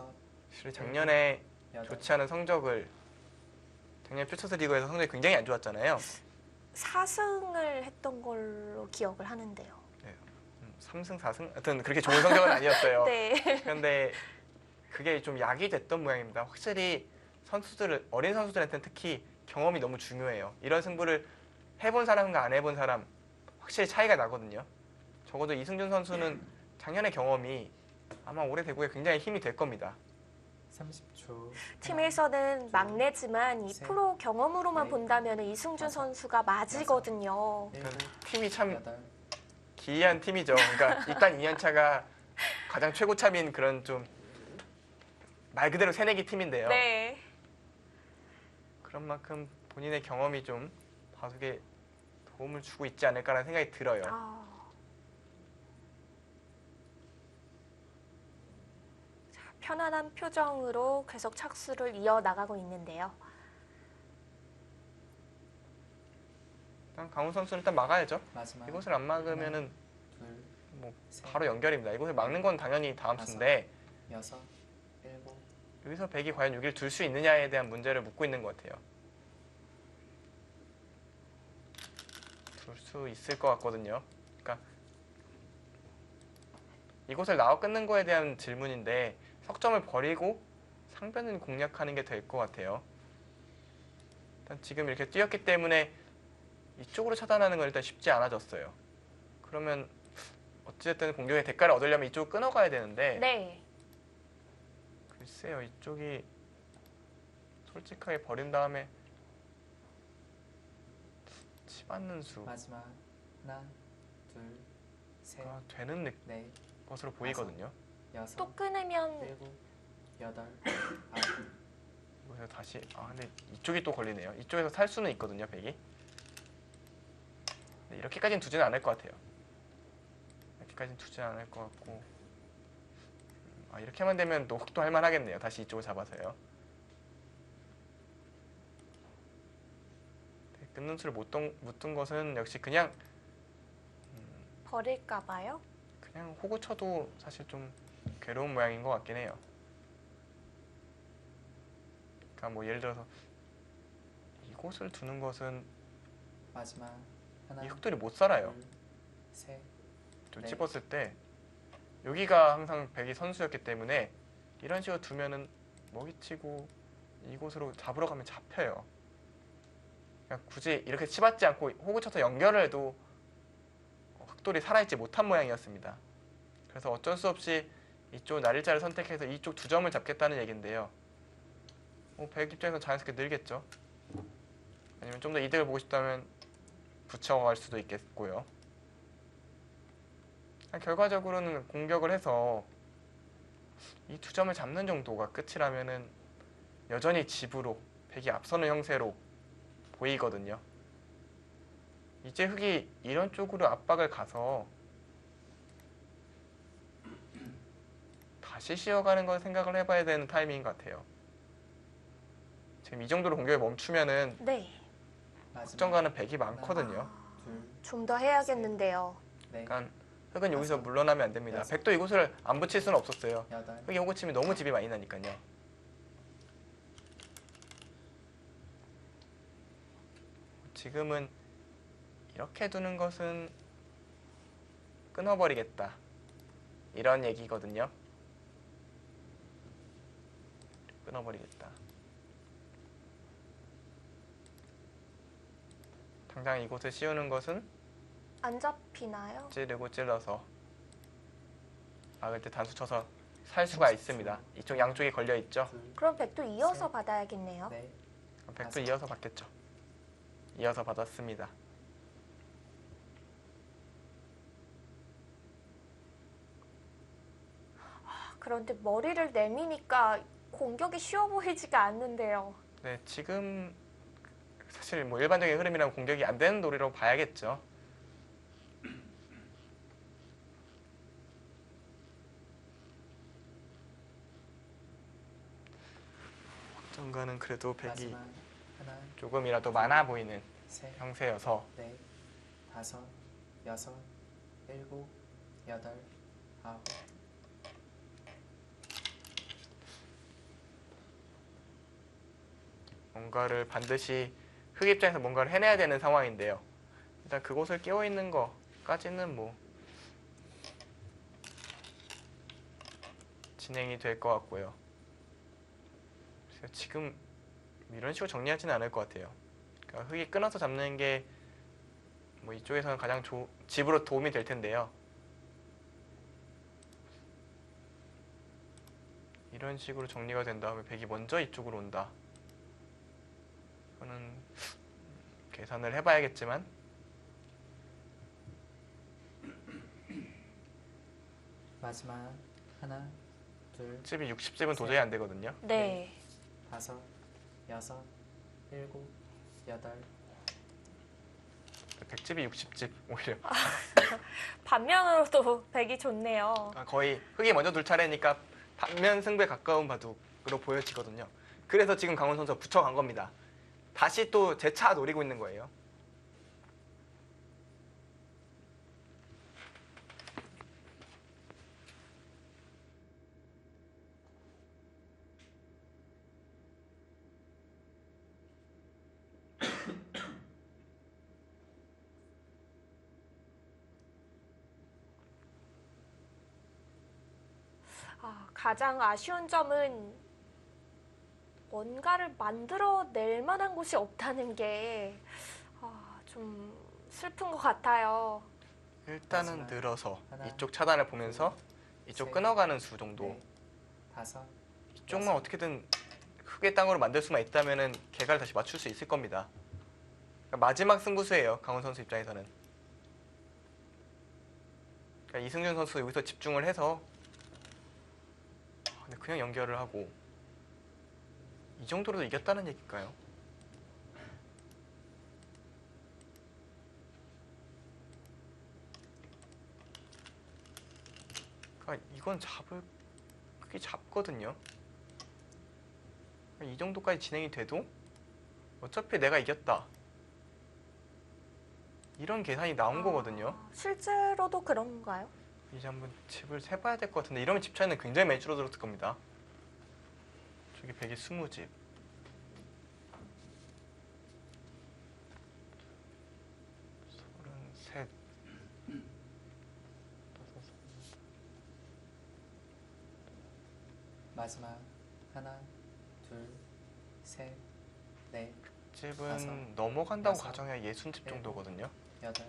사실 작년에 8, 좋지 않은 성적을 작년 퓨처스 리그에서 성적이 굉장히 안 좋았잖아요. 4승을 했던 걸로 기억을 하는데요. 3승, 4승? 하여튼 그렇게 좋은 성적은 아니었어요. 네. 그런데 그게 좀 약이 됐던 모양입니다. 확실히 어린 선수들한테는 특히 경험이 너무 중요해요. 이런 승부를 해본 사람과 안 해본 사람 확실히 차이가 나거든요. 적어도 이승준 선수는 작년의 경험이 아마 올해 대구에 굉장히 힘이 될 겁니다. 30초. 팀에서는 막내지만 이 셋, 프로 경험으로만 넷, 본다면 이승준 다섯, 선수가 맞이거든요. 7, 팀이 참 8, 기이한 팀이죠. 그러니까 일단 2년차가 가장 최고참인 그런 좀 말 그대로 새내기 팀인데요. 네. 그런 만큼 본인의 경험이 좀 다수게 도움을 주고 있지 않을까라는 생각이 들어요. 아. 자, 편안한 표정으로 계속 착수를 이어나가고 있는데요. 일단 강훈 선수는 일단 막아야죠. 마지막 이곳을 안 막으면은 둘, 뭐 셋, 바로 연결입니다. 이곳을 막는 건 당연히 다음 수인데 6, 7, 여기서 백이 과연 6일 둘 수 있느냐에 대한 문제를 묻고 있는 것 같아요. 둘 수 있을 것 같거든요. 그러니까 이곳을 나와 끊는 거에 대한 질문인데 석점을 버리고 상변을 공략하는 게 될 것 같아요. 일단 지금 이렇게 뛰었기 때문에 이쪽으로 차단하는 건 일단 쉽지 않아졌어요. 그러면 어찌됐든 공격의 대가를 얻으려면 이쪽을 끊어가야 되는데 네. 글쎄요, 이쪽이 솔직하게 버린 다음에 치받는 수가 마지막 하나, 둘, 셋, 되는 넷, 것으로 보이거든요. 여섯, 또 끊으면 7, 8, 9. 그래서 다시 근데 이쪽이 또 걸리네요. 이쪽에서 살 수는 있거든요, 백이. 근데 이렇게까지는 두지는 않을 것 같아요. 이렇게까지는 두지는 않을 것 같고 이렇게만 되면 또 할만하겠네요. 다시 이쪽을 잡아서요. 네, 끊는 수를 못 둔 것은 역시 그냥 버릴까 봐요. 그냥 호구 쳐도 사실 좀 괴로운 모양인 것 같긴 해요. 그러니까 뭐 예를 들어서 이곳을 두는 것은 마지막 하나, 이 흑돌이 못 살아요. 둘, 셋, 좀 네. 찝었을 때 여기가 항상 백이 선수였기 때문에 이런 식으로 두면은 먹이치고 이곳으로 잡으러 가면 잡혀요. 그냥 굳이 이렇게 치받지 않고 호구 쳐서 연결을 해도 흑돌이 살아있지 못한 모양이었습니다. 그래서 어쩔 수 없이 이쪽 날일자를 선택해서 이쪽 두 점을 잡겠다는 얘기인데요. 백 입장에서 자연스럽게 늘겠죠. 아니면 좀 더 이득을 보고 싶다면 붙여갈 수도 있겠고요. 결과적으로는 공격을 해서 이 두 점을 잡는 정도가 끝이라면은 여전히 집으로 백이 앞서는 형세로 보이거든요. 이제 흑이 이런 쪽으로 압박을 가서 다시 쉬어가는 걸 생각을 해봐야 되는 타이밍인 것 같아요. 지금 이 정도로 공격이 멈추면은 네. 확정 가는 백이 많거든요. 둘, 좀 더 해야겠는데요. 넷, 그러니까 흑은 여기서 물러나면 안 됩니다. 백도 이곳을 안 붙일 수는 없었어요. 8, 흑이 호구 치면 너무 집이 많이 나니까요. 지금은 이렇게 두는 것은 끊어버리겠다 이런 얘기거든요. 끊어버리겠다. 당장 이곳을 씌우는 것은 안 잡히나요? 찌르고 찔러서 막을 때 단수 쳐서 살 수가 있습니다. 이쪽 양쪽에 걸려 있죠. 둘, 그럼 백도 이어서 셋. 받아야겠네요. 넷, 백도 다섯. 이어서 받겠죠. 이어서 받았습니다. 그런데 머리를 내미니까 공격이 쉬워 보이지가 않는데요. 네, 지금 사실 뭐 일반적인 흐름이랑 공격이 안 되는 놀이라고 봐야겠죠. 정가는 그래도 백이 마지막 하나, 조금이라도 많아 보이는 셋, 형세여서 넷, 다섯, 여섯, 일곱, 여덟, 아홉. 뭔가를 반드시 흑 입장에서 뭔가를 해내야 되는 상황인데요. 일단 그곳을 끼워 있는 거까지는 뭐 진행이 될 것 같고요. 그래서 지금 이런 식으로 정리하지는 않을 것 같아요. 그러니까 흑이 끊어서 잡는 게 뭐 이쪽에서는 가장 집으로 도움이 될 텐데요. 이런 식으로 정리가 된 다음에 백이 먼저 이쪽으로 온다. 저는 계산을 해봐야겠지만 마지막 하나, 둘, 집이 60집은 도저히 안 되거든요. 네. 다섯, 여섯, 일곱, 여덟. 100집이 60집 오히려 반면으로도 백이 좋네요. 거의 흑이 먼저 둘 차례니까 반면 승부에 가까운 바둑으로 보여지거든요. 그래서 지금 강원 선수가 붙여간 겁니다. 다시 또 재차 노리고 있는 거예요. 가장 아쉬운 점은 뭔가를 만들어낼 만한 곳이 없다는 게 좀 슬픈 것 같아요. 일단은 마지막 늘어서 하나, 이쪽 차단을 보면서 이쪽 셋, 끊어가는 수 정도. 넷, 다섯, 이쪽만 어떻게든 흑의 땅으로 만들 수만 있다면은 개가를 다시 맞출 수 있을 겁니다. 그러니까 마지막 승부수예요. 강원 선수 입장에서는. 그러니까 이승준 선수 여기서 집중을 해서 근데 그냥 연결을 하고 이 정도로도 이겼다는 얘기일까요? 그러니까 이건 크게 잡거든요. 이 정도까지 진행이 돼도 어차피 내가 이겼다. 이런 계산이 나온 거거든요. 실제로도 그런가요? 이제 한번 집을 세봐야 될 것 같은데 이러면 집 차이는 굉장히 많이 줄어들었을 겁니다. 저기 100이 20집. 셋. 마지막 하나, 둘, 셋, 넷, 집은 다섯, 넘어간다고 여섯, 가정해야 60집 일곱. 정도거든요. 여덟.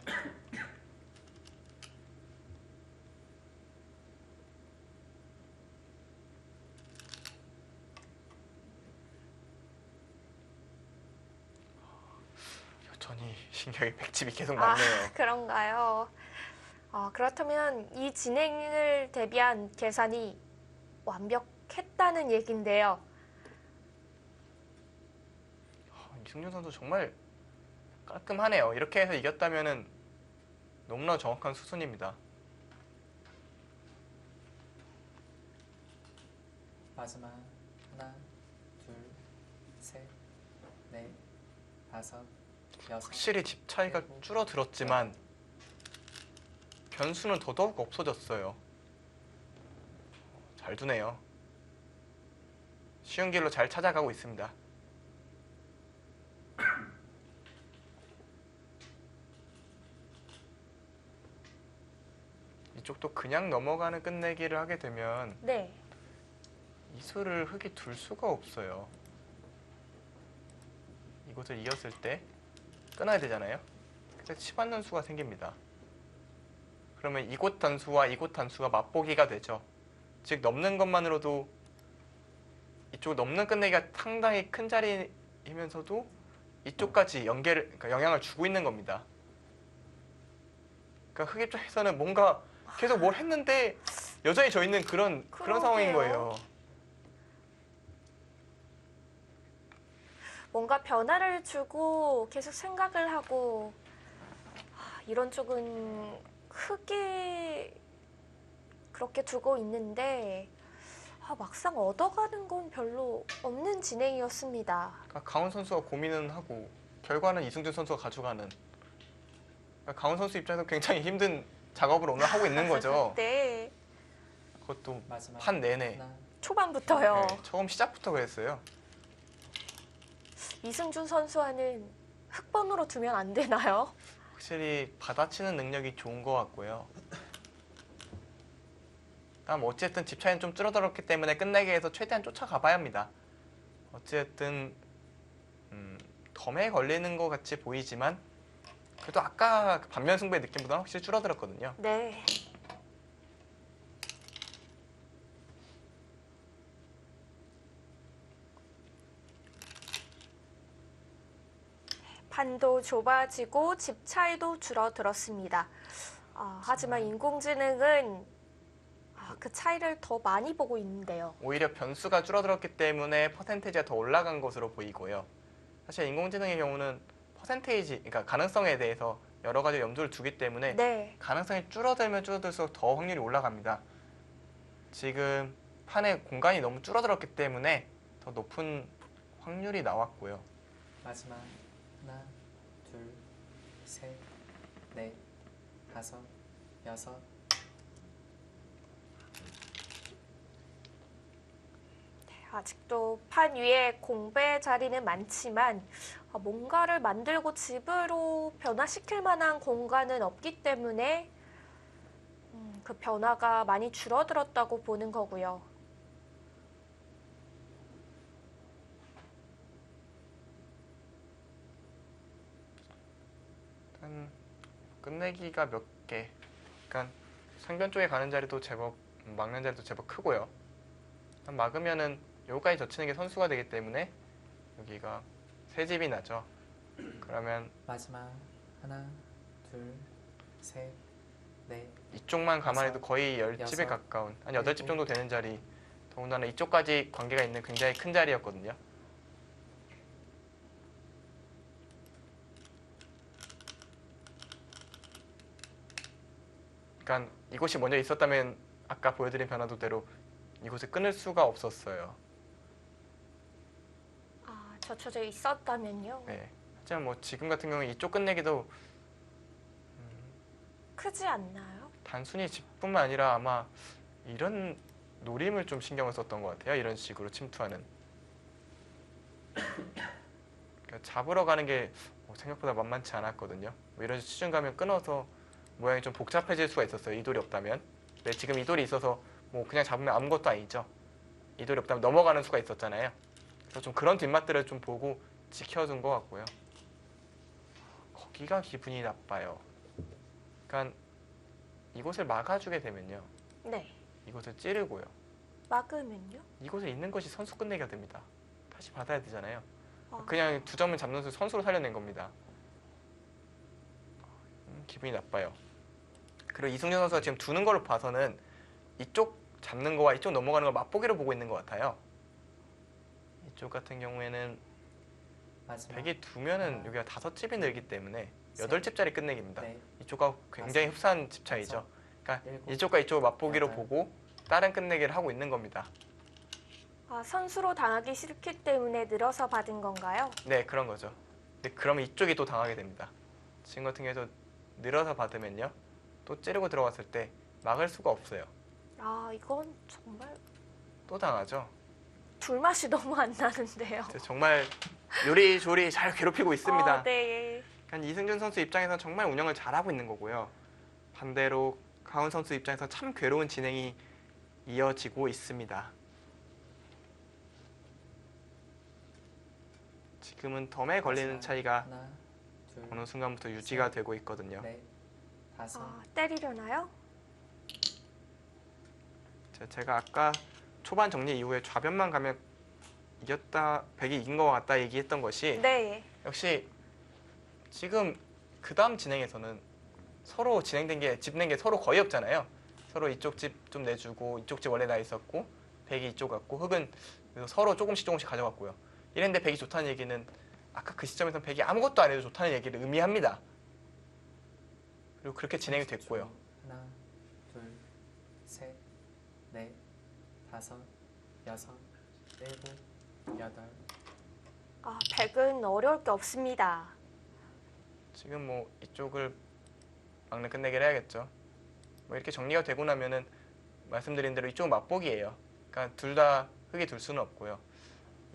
여전히 신기하게 100집이 계속 많네요. 그런가요? 그렇다면 이 진행을 대비한 계산이 완벽했다는 얘긴데요. 이승준 선수 정말 깔끔하네요. 이렇게 해서 이겼다면은 너무나 정확한 수순입니다. 마지막 하나, 둘, 셋, 넷, 다섯, 여섯. 확실히 집 차이가 일곱, 줄어들었지만 변수는 더더욱 없어졌어요. 잘 두네요. 쉬운 길로 잘 찾아가고 있습니다. 이쪽도 그냥 넘어가는 끝내기를 하게 되면 네. 이 수를 흑이 둘 수가 없어요. 이곳을 이었을 때 끊어야 되잖아요. 살짝 치받는 수가 생깁니다. 그러면 이곳 단수와 이곳 단수가 맛보기가 되죠. 즉 넘는 것만으로도 이쪽 넘는 끝내기가 상당히 큰 자리이면서도 이쪽까지 그러니까 영향을 주고 있는 겁니다. 그러니까 흑 입장에서는 뭔가 계속 뭘 했는데 여전히 져 있는 그런 상황인 거예요. 뭔가 변화를 주고 계속 생각을 하고 이런 쪽은 흑이 그렇게 두고 있는데 막상 얻어가는 건 별로 없는 진행이었습니다. 그러니까 강원 선수가 고민은 하고 결과는 이승준 선수가 가져가는. 그러니까 강원 선수 입장에서 굉장히 힘든 작업을 오늘 하고 있는 거죠. 네, 그것도 마지막 판 내내. 하나, 초반부터요. 네, 처음 시작부터 그랬어요. 이승준 선수와는 흑번으로 두면 안 되나요? 확실히 받아치는 능력이 좋은 것 같고요. 다음 어쨌든 집 차이는 좀 줄어들었기 때문에 끝내기에서 최대한 쫓아가 봐야 합니다. 어쨌든 덤에 걸리는 것 같이 보이지만 그래도 아까 반면 승부의 느낌보다는 확실히 줄어들었거든요. 네. 판도 좁아지고 집 차이도 줄어들었습니다. 하지만 인공지능은 그 차이를 더 많이 보고 있는데요. 오히려 변수가 줄어들었기 때문에 퍼센테이지가 더 올라간 것으로 보이고요. 사실 인공지능의 경우는 퍼센테이지, 그러니까 가능성에 대해서 여러 가지 염두를 두기 때문에 네. 가능성이 줄어들면 줄어들수록 더 확률이 올라갑니다. 지금 판의 공간이 너무 줄어들었기 때문에 더 높은 확률이 나왔고요. 마지막 하나, 둘, 셋, 넷, 다섯, 여섯. 아직도 판 위에 공배 자리는 많지만 뭔가를 만들고 집으로 변화시킬 만한 공간은 없기 때문에 그 변화가 많이 줄어들었다고 보는 거고요. 일단 끝내기가 몇 개, 그러니까 상변 쪽에 가는 자리도 제법, 막는 자리도 제법 크고요. 막으면은 여기까지 젖히는 게 선수가 되기 때문에 여기가 세 집이 나죠. 그러면 마지막 하나, 둘, 셋, 넷, 이쪽만 가만히 해도 다섯, 거의 10집에 여섯, 가까운, 한 8집 일곱. 정도 되는 자리, 더군다나 이쪽까지 관계가 있는 굉장히 큰 자리였거든요. 그러니까 이곳이 먼저 있었다면 아까 보여드린 변화도대로 이곳을 끊을 수가 없었어요. 젖혀져 있었다면요. 네. 하지만 뭐 지금 같은 경우에 이쪽 끝내기도 크지 않나요? 단순히 집뿐만 아니라 아마 이런 노림을 좀 신경을 썼던 것 같아요. 이런 식으로 침투하는. 그러니까 잡으러 가는 게 생각보다 만만치 않았거든요. 뭐 이런 식으로 수준 가면 끊어서 모양이 좀 복잡해질 수가 있었어요. 이 돌이 없다면. 네, 지금 이 돌이 있어서 뭐 그냥 잡으면 아무것도 아니죠. 이 돌이 없다면 넘어가는 수가 있었잖아요. 그래서 좀 그런 뒷맛들을 좀 보고 지켜준 것 같고요. 거기가 기분이 나빠요. 그러니까 이곳을 막아주게 되면요. 네. 이곳을 찌르고요. 막으면요? 이곳에 있는 것이 선수 끝내기가 됩니다. 다시 받아야 되잖아요. 아. 그냥 두 점을 잡는 수 선수로 살려낸 겁니다. 기분이 나빠요. 그리고 이승준 선수가 지금 두는 걸로 봐서는 이쪽 잡는 거와 이쪽 넘어가는 걸 맛보기로 보고 있는 것 같아요. 이쪽 같은 경우에는 마지막 100이 두면은 하나, 여기가 5집이 늘기 때문에 셋, 8집짜리 끝내기입니다. 넷, 이쪽과 굉장히 다섯, 흡사한 집 차이죠. 그러니까 일곱, 이쪽과 이쪽을 맛보기로 여덟. 보고 다른 끝내기를 하고 있는 겁니다. 선수로 당하기 싫기 때문에 늘어서 받은 건가요? 네, 그런 거죠. 근데 그러면 이쪽이 또 당하게 됩니다. 지금 같은 경우에도 늘어서 받으면요. 또 찌르고 들어갔을 때 막을 수가 없어요. 이건 정말 또 당하죠. 둘맛이 너무 안 나는데요. 정말 요리조리 잘 괴롭히고 있습니다. 네. 그러니까 이승준 선수 입장에서 정말 운영을 잘하고 있는 거고요. 반대로 강훈 선수 입장에서 참 괴로운 진행이 이어지고 있습니다. 지금은 덤에 걸리는 마지막 차이가 하나, 둘, 둘, 어느 순간부터 유지가 셋, 되고 있거든요. 넷, 다섯, 때리려나요? 제가 아까 초반 정리 이후에 좌변만 가면 이겼다, 백이 이긴 것 같다 얘기했던 것이 네. 역시 지금 그 다음 진행에서는 서로 진행된 게 집 낸 게 서로 거의 없잖아요. 서로 이쪽 집 좀 내주고 이쪽 집 원래 나 있었고 백이 이쪽 갔고 흑은 서로 조금씩 가져갔고요. 이랬는데 백이 좋다는 얘기는 아까 그 시점에서 백이 아무것도 안 해도 좋다는 얘기를 의미합니다. 그리고 그렇게 진행이 됐고요. 하나, 둘, 셋, 넷, 다섯, 여섯, 일곱, 여덟. 백은 어려울 게 없습니다. 지금 뭐 이쪽을 막내 끝내기를 해야겠죠. 뭐 이렇게 정리가 되고 나면은 말씀드린 대로 이쪽은 맛보기예요. 그러니까 둘 다 흑이 둘 수는 없고요.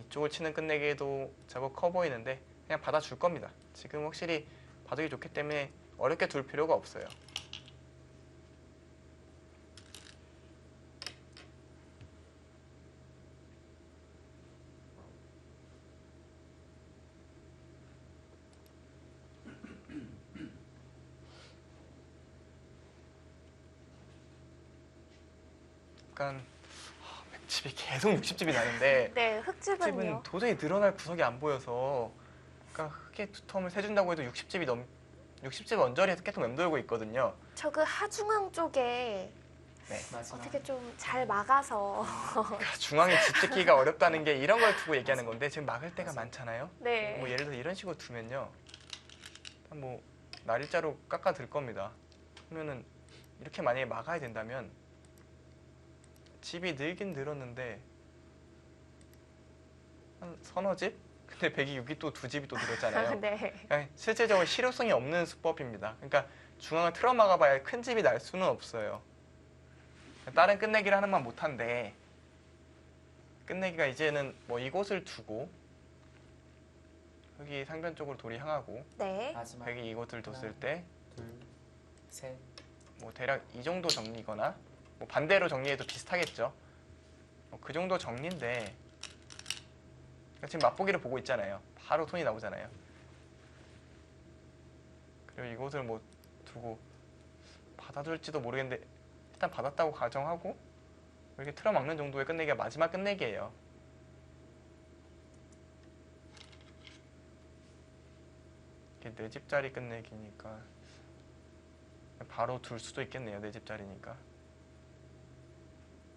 이쪽을 치는 끝내기도 제법 커 보이는데 그냥 받아줄 겁니다. 지금 확실히 바둑이 좋기 때문에 어렵게 둘 필요가 없어요. 약간 백집이 계속 60집이 나는데 네, 흑집은요. 집은 도저히 늘어날 구석이 안 보여서 그러니까 흑의 투텀을 세준다고 해도 60집 언저리에서 계속 맴돌고 있거든요. 저 그 하중앙 쪽에 네. 마지막. 어떻게 좀 잘 막아서 그러니까 중앙에 집 짓기가 어렵다는 게 이런 걸 두고 얘기하는 건데 지금 막을 때가 많잖아요. 네. 뭐 예를 들어 이런 식으로 두면요, 뭐 날일자로 깎아들 겁니다. 그러면은 이렇게 만약에 막아야 된다면 집이 늘긴 늘었는데 한 서너 집? 근데 106이 또 두 집이 또 늘었잖아요. 네. 그러니까 실제적으로 실효성이 없는 수법입니다. 그러니까 중앙을 틀어 막아봐야 큰 집이 날 수는 없어요. 다른 끝내기를 하는 만 못한데 끝내기가 이제는 뭐 이곳을 두고 흑이 상변 쪽으로 돌이 향하고 네. 마지막. 백이 이곳을 뒀을 때 둘, 셋, 뭐 대략 이 정도 정리거나 뭐 반대로 정리해도 비슷하겠죠. 그 정도 정리인데 그러니까 지금 맛보기를 보고 있잖아요. 바로 손이 나오잖아요. 그리고 이곳을 뭐 두고 받아줄지도 모르겠는데 일단 받았다고 가정하고 이렇게 틀어막는 정도의 끝내기가 마지막 끝내기예요. 이게 네 집짜리 끝내기니까 바로 둘 수도 있겠네요. 네 집짜리니까.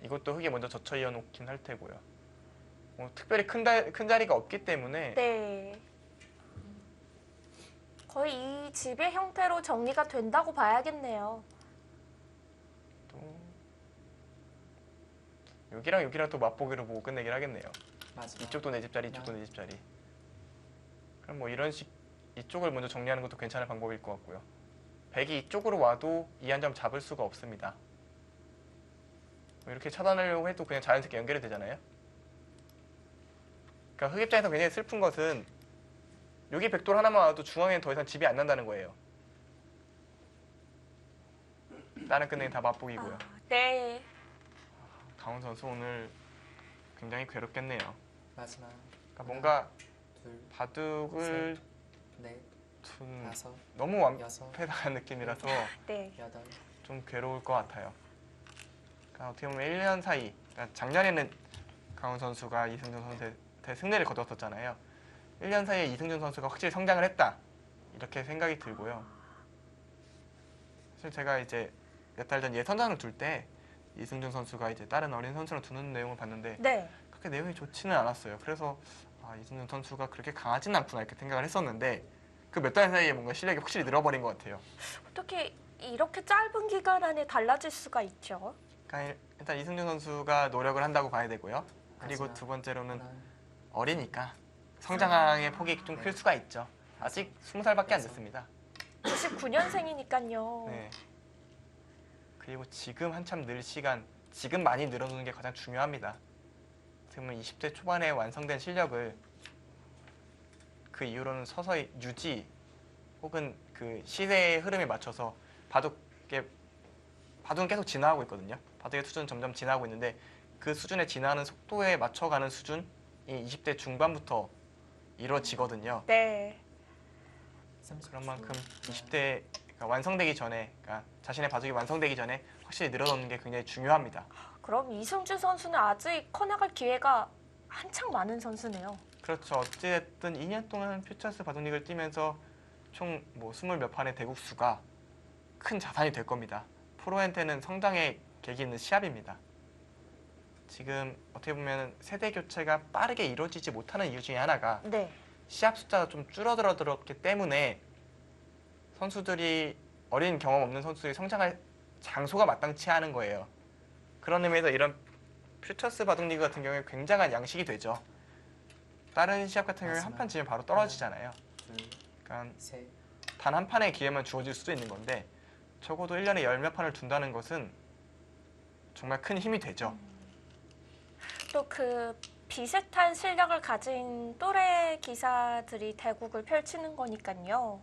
이것도 흑이 먼저 젖혀 이어놓긴 할 테고요. 뭐 특별히 큰 자리가 없기 때문에 네. 거의 이 집의 형태로 정리가 된다고 봐야겠네요. 또 여기랑 또 맛보기로 보고 끝내긴 하겠네요. 마지막. 이쪽도 내 집자리, 이쪽도 내 집자리. 그럼 뭐 이런 식 이쪽을 먼저 정리하는 것도 괜찮은 방법일 것 같고요. 백이 이쪽으로 와도 이 한 점 잡을 수가 없습니다. 뭐 이렇게 차단하려고 해도 그냥 자연스럽게 연결이 되잖아요. 그러니까 흑 입장에서 굉장히 슬픈 것은 여기 백돌 하나만 와도 중앙에는 더 이상 집이 안 난다는 거예요. 다른 끝내기 다 맛보기고요. 네. 강훈 선수 오늘 굉장히 괴롭겠네요. 마지막. 그러니까 뭔가 둘, 바둑을 넷, 둔 다섯, 너무 여섯, 완패당한 느낌이라서 네. 여덟. 좀 괴로울 것 같아요. 그러니까 어떻게 보면 1년 사이, 그러니까 작년에는 강훈 선수가 이승준 선수한테 승리를 거뒀었잖아요. 1년 사이에 이승준 선수가 확실히 성장을 했다 이렇게 생각이 들고요. 사실 제가 이제 몇 달 전 예선전을 둘 때 이승준 선수가 이제 다른 어린 선수랑 두는 내용을 봤는데 네. 그렇게 내용이 좋지는 않았어요. 그래서 이승준 선수가 그렇게 강하지는 않구나 이렇게 생각을 했었는데 그 몇 달 사이에 뭔가 실력이 확실히 늘어버린 것 같아요. 어떻게 이렇게 짧은 기간 안에 달라질 수가 있죠? 그러니까 일단 이승준 선수가 노력을 한다고 봐야 되고요. 그리고 마지막. 두 번째로는 하나, 어리니까 성장의 폭이 좀 클 수가 있죠. 아직 20살밖에 안 됐습니다. 99년생이니까요. 네. 그리고 지금 한참 늘 시간, 지금 많이 늘어놓는 게 가장 중요합니다. 지금은 20대 초반에 완성된 실력을 그 이후로는 서서히 유지 혹은 그 시대의 흐름에 맞춰서 바둑은 계속 진화하고 있거든요. 바둑의 수준은 점점 진화하고 있는데 그 수준에 진화하는 속도에 맞춰가는 수준이 20대 중반부터 이루어지거든요. 네. 그런 만큼 20대 완성되기 전에, 그러니까 자신의 바둑이 완성되기 전에 확실히 늘어놓는 게 굉장히 중요합니다. 그럼 이승주 선수는 아직 커나갈 기회가 한창 많은 선수네요. 그렇죠. 어찌됐든 2년 동안 퓨처스 바둑리그를 뛰면서 총 뭐 20몇 판의 대국수가 큰 자산이 될 겁니다. 프로한테는 성장의 계기 있는 시합입니다. 지금 어떻게 보면 세대 교체가 빠르게 이루어지지 못하는 이유 중에 하나가 네. 시합 숫자가 좀 줄어들었기 때문에 선수들이 어린 경험 없는 선수들이 성장할 장소가 마땅치 않은 거예요. 그런 의미에서 이런 퓨처스 바둑리그 같은 경우에 굉장한 양식이 되죠. 다른 시합 같은 경우에 한 판 지면 바로 떨어지잖아요. 둘, 그러니까 셋, 단 한 판의 기회만 주어질 수도 있는 건데 적어도 1년에 열 몇 판을 둔다는 것은 정말 큰 힘이 되죠. 또 그 비슷한 실력을 가진 또래 기사들이 대국을 펼치는 거니까요.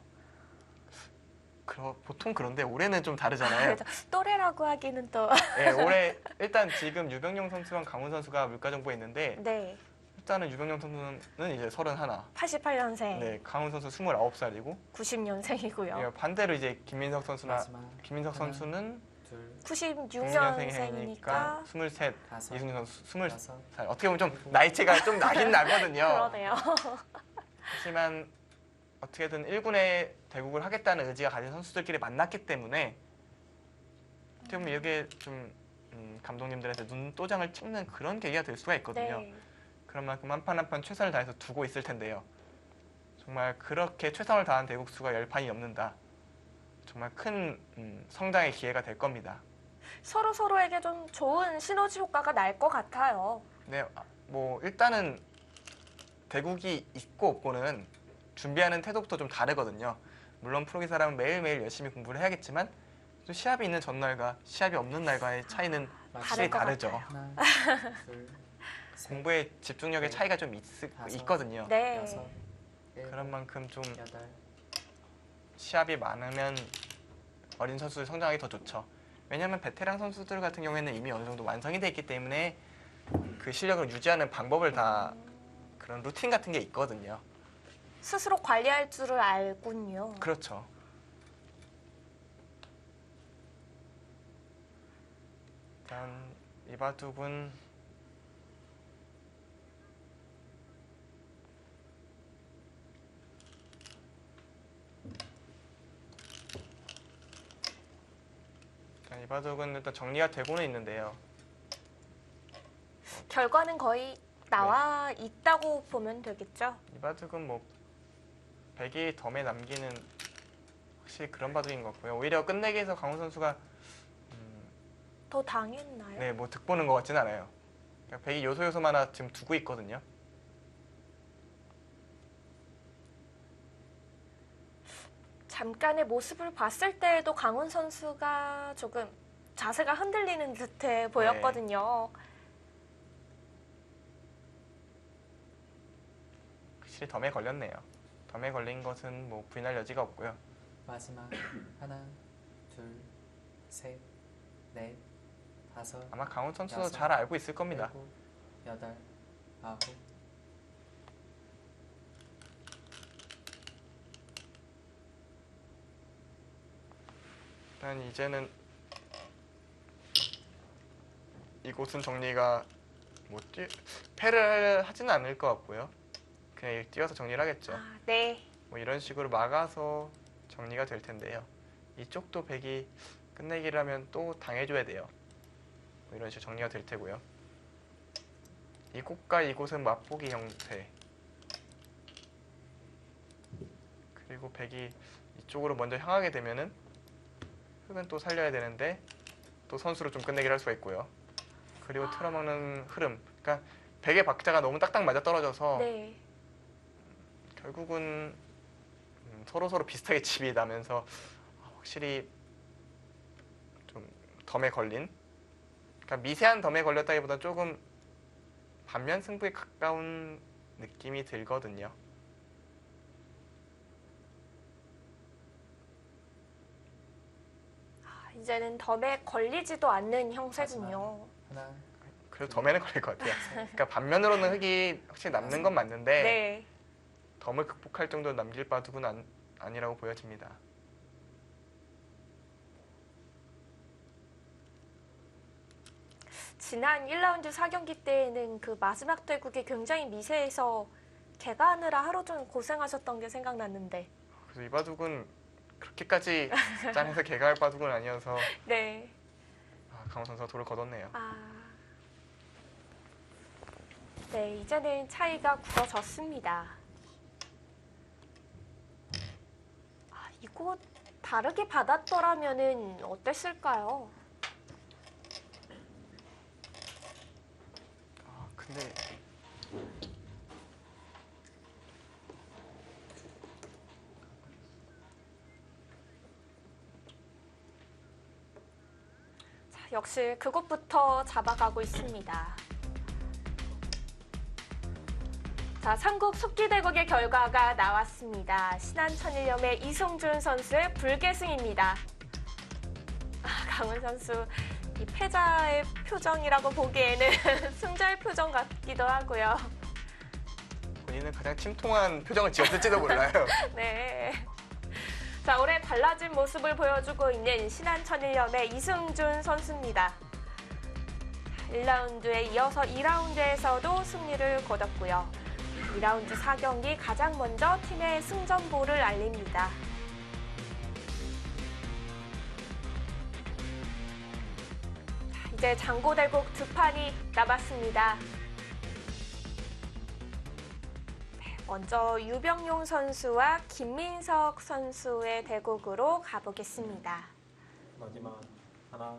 보통 그런데 올해는 좀 다르잖아요. 또래라고 하기는 또 네, 올해 일단 지금 유병용 선수랑 강훈 선수가 물가정보에 있는데 네. 일단은 유병용 선수는 이제 31, 88년생, 네, 강훈 선수 29살이고 90년생이고요. 반대로 이제 김민석 선수나 마지막 김민석 하나, 선수는 둘, 96년생이니까 23, 다섯, 이승준 선수 20살. 여섯, 어떻게 보면 좀 나이차가 좀 나긴 나거든요. 그러네요. 하지만 어떻게든 1군에 대국을 하겠다는 의지가 가진 선수들끼리 만났기 때문에 어떻게 보면 이게 좀 감독님들한테 눈도장을 찍는 그런 계기가 될 수가 있거든요. 네. 그런 만큼 한 판 한 판 최선을 다해서 두고 있을 텐데요. 정말 그렇게 최선을 다한 대국수가 10판이 넘는다. 정말 큰 성장의 기회가 될 겁니다. 서로에게 좀 좋은 시너지 효과가 날 것 같아요. 네, 뭐 일단은 대국이 있고 없고는 준비하는 태도부터 좀 다르거든요. 물론 프로기사라면 매일매일 열심히 공부를 해야겠지만 또 시합이 있는 전날과 시합이 없는 날과의 차이는 확실히 다를 것 다르죠. 같아요. 하나, 둘, 셋, 공부의 집중력의 네. 차이가 좀 다섯. 있거든요. 네. 여섯, 일곱, 그런 만큼 좀 여덟, 시합이 많으면 어린 선수들 성장하기 더 좋죠. 왜냐하면 베테랑 선수들 같은 경우에는 이미 어느 정도 완성이 돼 있기 때문에 그 실력을 유지하는 방법을 다 그런 루틴 같은 게 있거든요. 스스로 관리할 줄을 알군요. 그렇죠. 일단 이 바둑은 일단 정리가 되고는 있는데요. 결과는 거의 나와 있다고 보면 되겠죠. 이 바둑은 뭐 백이 덤에 남기는 확실히 그런 바둑인 것 같고요. 오히려 끝내기에서 강훈 선수가 더 당했나요? 네, 뭐 득보는 것 같진 않아요. 그러니까 백이 요소만 하나 지금 두고 있거든요. 잠깐의 모습을 봤을 때에도 강훈 선수가 조금 자세가 흔들리는 듯해 보였거든요. 확실히 덤에 걸렸네요. 덤에 걸린 것은 뭐 부인할 여지가 없고요. 마지막 하나, 둘, 셋, 넷, 다섯, 아마 강훈 선수도 여섯, 잘 알고 있을 겁니다. 일곱, 여덟, 아홉, 일단 이제는 이곳은 정리가 뭐 패를 하지는 않을 것 같고요. 그냥 뛰어서 정리를 하겠죠. 아, 네. 뭐 이런 식으로 막아서 정리가 될 텐데요. 이쪽도 백이 끝내기를 하면 또 당해줘야 돼요. 뭐 이런 식으로 정리가 될 테고요. 이곳과 이곳은 맛보기 형태. 그리고 백이 이쪽으로 먼저 향하게 되면은 흙은 또 살려야 되는데 또 선수로 좀 끝내기를 할 수가 있고요. 그리고 틀어먹는 흐름. 그러니까 백의 박자가 너무 딱딱 맞아 떨어져서 네. 결국은 서로 비슷하게 집이 나면서 확실히 좀 덤에 걸린, 그러니까 미세한 덤에 걸렸다기보다 조금 반면 승부에 가까운 느낌이 들거든요. 이제는 덤에 걸리지도 않는 형세군요. 하나, 그래도 덤에는 걸릴 것 같아요. 그러니까 반면으로는 흙이 확실히 남는 건 맞는데 네. 덤을 극복할 정도로 남길 바둑은 아니라고 보여집니다. 지난 1라운드 4경기 때에는 그 마지막 대국이 굉장히 미세해서 개가하느라 하루 종일 고생하셨던 게 생각났는데. 그래서 이 바둑은 그렇게까지 짠해서 개가할 바둑은 아니어서 네. 강원 선수가 돌을 거뒀네요. 네, 이제는 차이가 굳어졌습니다. 이거 다르게 받았더라면은 어땠을까요? 근데 자, 역시 그것부터 잡아가고 있습니다. 자, 삼국 속기대국의 결과가 나왔습니다. 신한천일염의 이승준 선수의 불계승입니다. 강훈 선수 이 패자의 표정이라고 보기에는 승자의 표정 같기도 하고요. 본인은 가장 침통한 표정을 지었을지도 몰라요. 네. 자, 올해 달라진 모습을 보여주고 있는 신한천일염의 이승준 선수입니다. 1라운드에 이어서 2라운드에서도 승리를 거뒀고요. 2라운드 4경기 가장 먼저 팀의 승전보를 알립니다. 이제 장고대국 두 판이 남았습니다. 먼저 유병용 선수와 김민석 선수의 대국으로 가보겠습니다. 마지막 하나,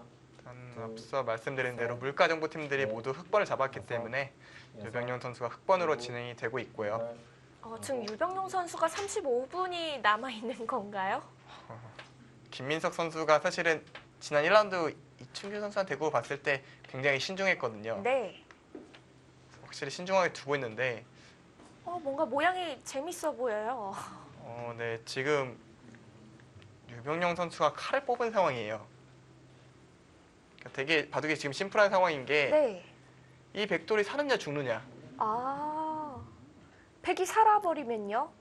앞서 말씀드린 대로 물가정보팀들이 모두 흑번을 잡았기 때문에 유병용 선수가 흑번으로 진행이 되고 있고요. 지금 유병용 선수가 35분이 남아있는 건가요? 김민석 선수가 사실은 지난 1라운드 이춘규 선수한테 대국을 봤을 때 굉장히 신중했거든요. 네. 확실히 신중하게 두고 있는데 뭔가 모양이 재밌어 보여요. 네, 지금 유병용 선수가 칼을 뽑은 상황이에요. 그러니까 되게 바둑이 지금 심플한 상황인 게 네. 이 백돌이 사느냐 죽느냐. 백이 살아버리면요?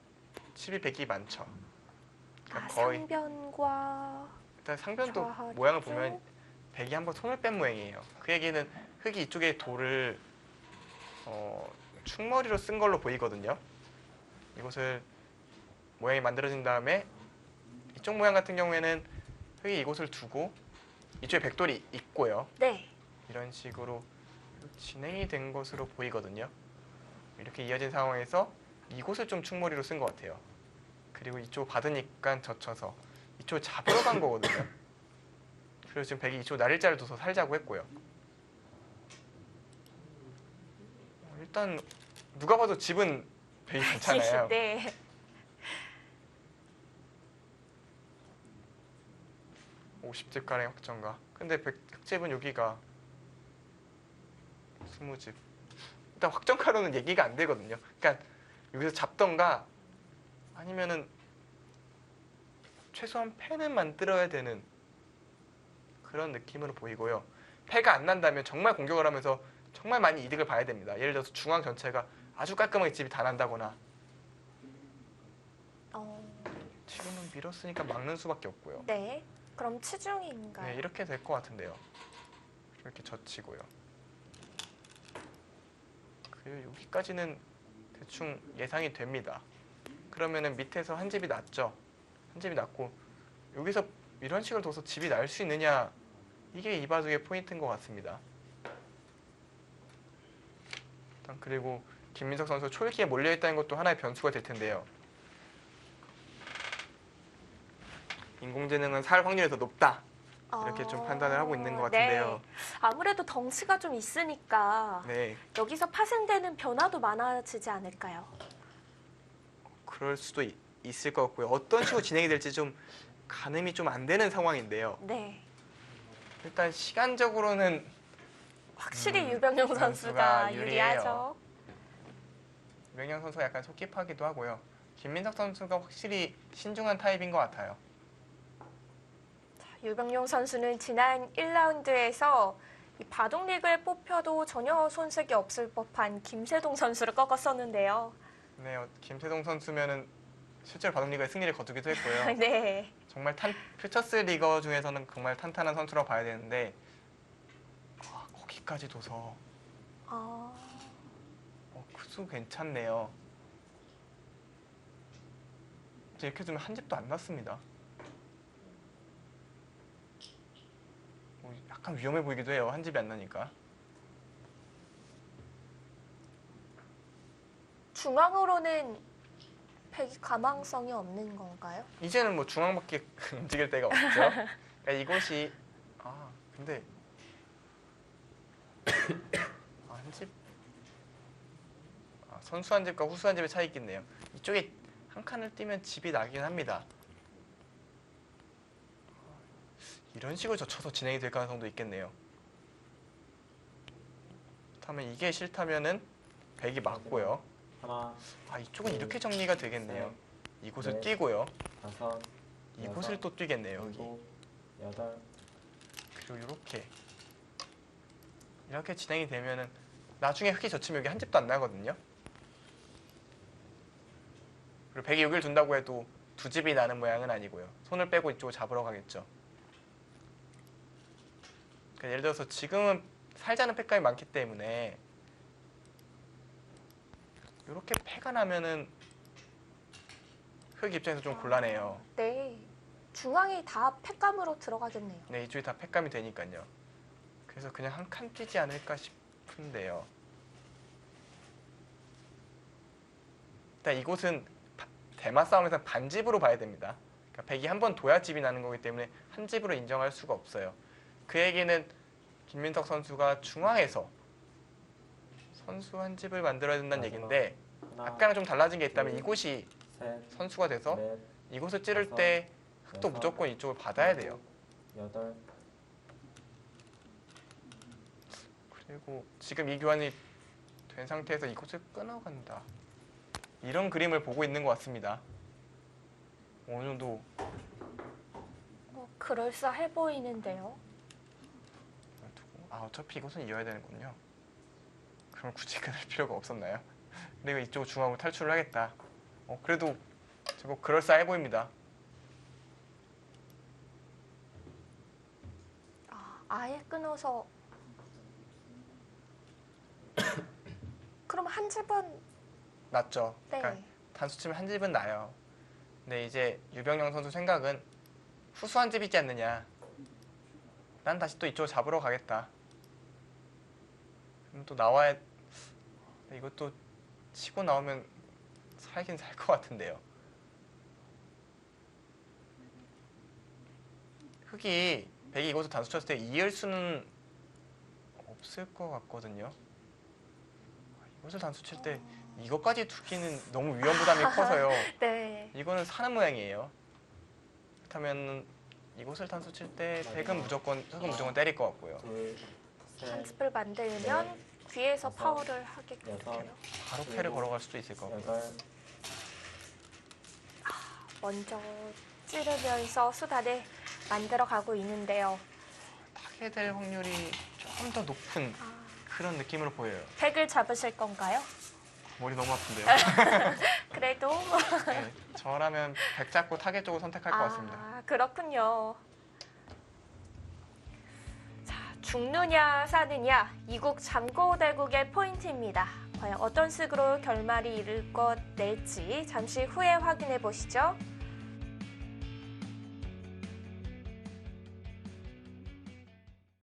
칩이 백이 많죠. 그러니까 거의 상변과 일단 상변도 좌하죠? 모양을 보면 백이 한번 손을 뺀 모양이에요. 그 얘기는 흑이 이쪽에 돌을 충머리로 쓴 걸로 보이거든요. 이곳을 모양이 만들어진 다음에 이쪽 모양 같은 경우에는 흑이 이곳을 두고 이쪽에 백돌이 있고요. 네. 이런 식으로 진행이 된 것으로 보이거든요. 이렇게 이어진 상황에서 이곳을 좀 충머리로 쓴 것 같아요. 그리고 이쪽 받으니까 젖혀서 이쪽 잡으러 간 거거든요. 그래서 지금 백이 이쪽 날일자를 둬서 살자고 했고요. 일단 누가 봐도 집은 백이 많잖아요. 네. 오 50집 가량 확정가. 근데 흑집은 여기가 20집. 일단 확정가로는 얘기가 안 되거든요. 그러니까 여기서 잡던가 아니면은 최소한 패는 만들어야 되는 그런 느낌으로 보이고요. 패가 안 난다면 정말 공격을 하면서 정말 많이 이득을 봐야 됩니다. 예를 들어서 중앙 전체가 아주 깔끔하게 집이 다 난다거나. 지금은 밀었으니까 막는 수밖에 없고요. 네. 그럼 치중인가요? 네, 이렇게 될 것 같은데요. 이렇게 젖히고요. 그리고 여기까지는 대충 예상이 됩니다. 그러면은 밑에서 한 집이 났죠. 한 집이 났고 여기서 이런 식으로 둬서 집이 날 수 있느냐, 이게 이 바둑의 포인트인 것 같습니다. 일단 그리고 김민석 선수 초읽기에 몰려있다는 것도 하나의 변수가 될 텐데요. 인공지능은 살 확률이 더 높다, 이렇게 좀 판단을 하고 있는 것 같은데요. 네. 아무래도 덩치가 좀 있으니까 네, 여기서 파생되는 변화도 많아지지 않을까요? 그럴 수도 있을 것 같고요. 어떤 식으로 진행이 될지 좀 가늠이 좀 안 되는 상황인데요. 네. 일단 시간적으로는 확실히 유병용 선수가 선수가 유리해요. 유리하죠. 유병영 선수가 약간 속깁하기도 하고요. 김민석 선수가 확실히 신중한 타입인 것 같아요. 유병용 선수는 지난 1라운드에서 이 바둑리그에 뽑혀도 전혀 손색이 없을 법한 김세동 선수를 꺾었었는데요. 네, 김세동 선수면은 실제로 바둑리그에 승리를 거두기도 했고요. 네. 정말 퓨처스 리거 중에서는 정말 탄탄한 선수라고 봐야 되는데 거기까지 둬서 그 수 괜찮네요. 이제 이렇게 두면 한 집도 안 났습니다. 약간 위험해 보이기도 해요. 한 집이 안 나니까. 중앙으로는 백이 가망성이 없는 건가요? 이제는 뭐 중앙밖에 움직일 데가 없죠. 그러니까 이곳이 근데 한 집 선수 한 집과 후수 한 집의 차이 있겠네요. 이쪽에 한 칸을 띄면 집이 나긴 합니다. 이런 식으로 젖혀서 진행이 될 가능성도 있겠네요. 그렇다면 이게 싫다면은 백이 맞고요. 하나, 이쪽은 이렇게 정리가 되겠네요. 이곳을 넷, 뛰고요. 다섯, 이곳을 또 뛰겠네요. 여기. 일곱, 여덟, 그리고 이렇게 진행이 되면은 나중에 흙이 젖히면 여기 한 집도 안 나거든요. 그리고 백이 여기를 둔다고 해도 두 집이 나는 모양은 아니고요. 손을 빼고 이쪽을 잡으러 가겠죠. 그러니까 예를 들어서 지금은 살자는 패감이 많기 때문에 이렇게 패가 나면은 흙 입장에서 좀 곤란해요. 네. 중앙이 다 팩감으로 들어가겠네요. 네, 이쪽이 다 패감이 되니까요. 그래서 그냥 한 칸 뛰지 않을까 싶은데요. 일단 이곳은 대마 싸움에서 반집으로 봐야 됩니다. 그러니까 백이 한 번 둬야 집이 나는 거기 때문에 한 집으로 인정할 수가 없어요. 그 얘기는 김민석 선수가 중앙에서 선수 한 집을 만들어야 된다는 얘기인데 하나, 아까랑 좀 달라진 게 있다면 둘, 이곳이 셋, 선수가 돼서 넷, 이곳을 찌를 다섯, 때 흙도 여섯, 무조건 이쪽을 받아야 돼요. 여덟, 그리고 지금 이 교환이 된 상태에서 이곳을 끊어간다. 이런 그림을 보고 있는 것 같습니다. 어느 정도 그럴싸해 보이는데요. 두고 어차피 이곳은 이어야 되는군요. 그럼 굳이 끊을 필요가 없었나요? 그리고 이쪽 중앙으로 탈출을 하겠다. 그래도 제법 그럴싸해 보입니다. 아예 끊어서 그럼 한 집은 맞죠? 네. 그러니까 단수 치면 한 집은 나요. 근데 이제 유병영 선수 생각은 후수 한 집이지 않느냐. 난 다시 또 이쪽을 잡으러 가겠다. 그럼 또 나와야 이것도 치고 나오면 살긴 살 것 같은데요. 흙이 백이 이곳을 단수 쳤을 때 이을 수는 없을 것 같거든요. 이것을 단수 칠 때 이것까지 두기는 너무 위험 부담이 커서요. 네. 이거는 사는 모양이에요. 그렇다면 이곳을 단수 칠 때 백은 흙은 무조건 때릴 것 같고요. 둘, 셋, 한습을 만들면 뒤에서 다섯, 파울을 하겠군요. 여섯, 바로 패를 걸어갈 수도 있을 것 같고요. 여덟, 먼저 찌르면서 수단을 만들어 가고 있는데요. 타게 될 확률이 조금 더 높은 그런 느낌으로 보여요. 백을 잡으실 건가요? 머리 너무 아픈데요. 그래도 네, 저라면 백 잡고 타겟 쪽을 선택할 것 같습니다. 그렇군요. 자, 죽느냐 사느냐 이국 잠고대국의 포인트입니다. 과연 어떤 식으로 결말이 이룰 것 낼지 잠시 후에 확인해 보시죠.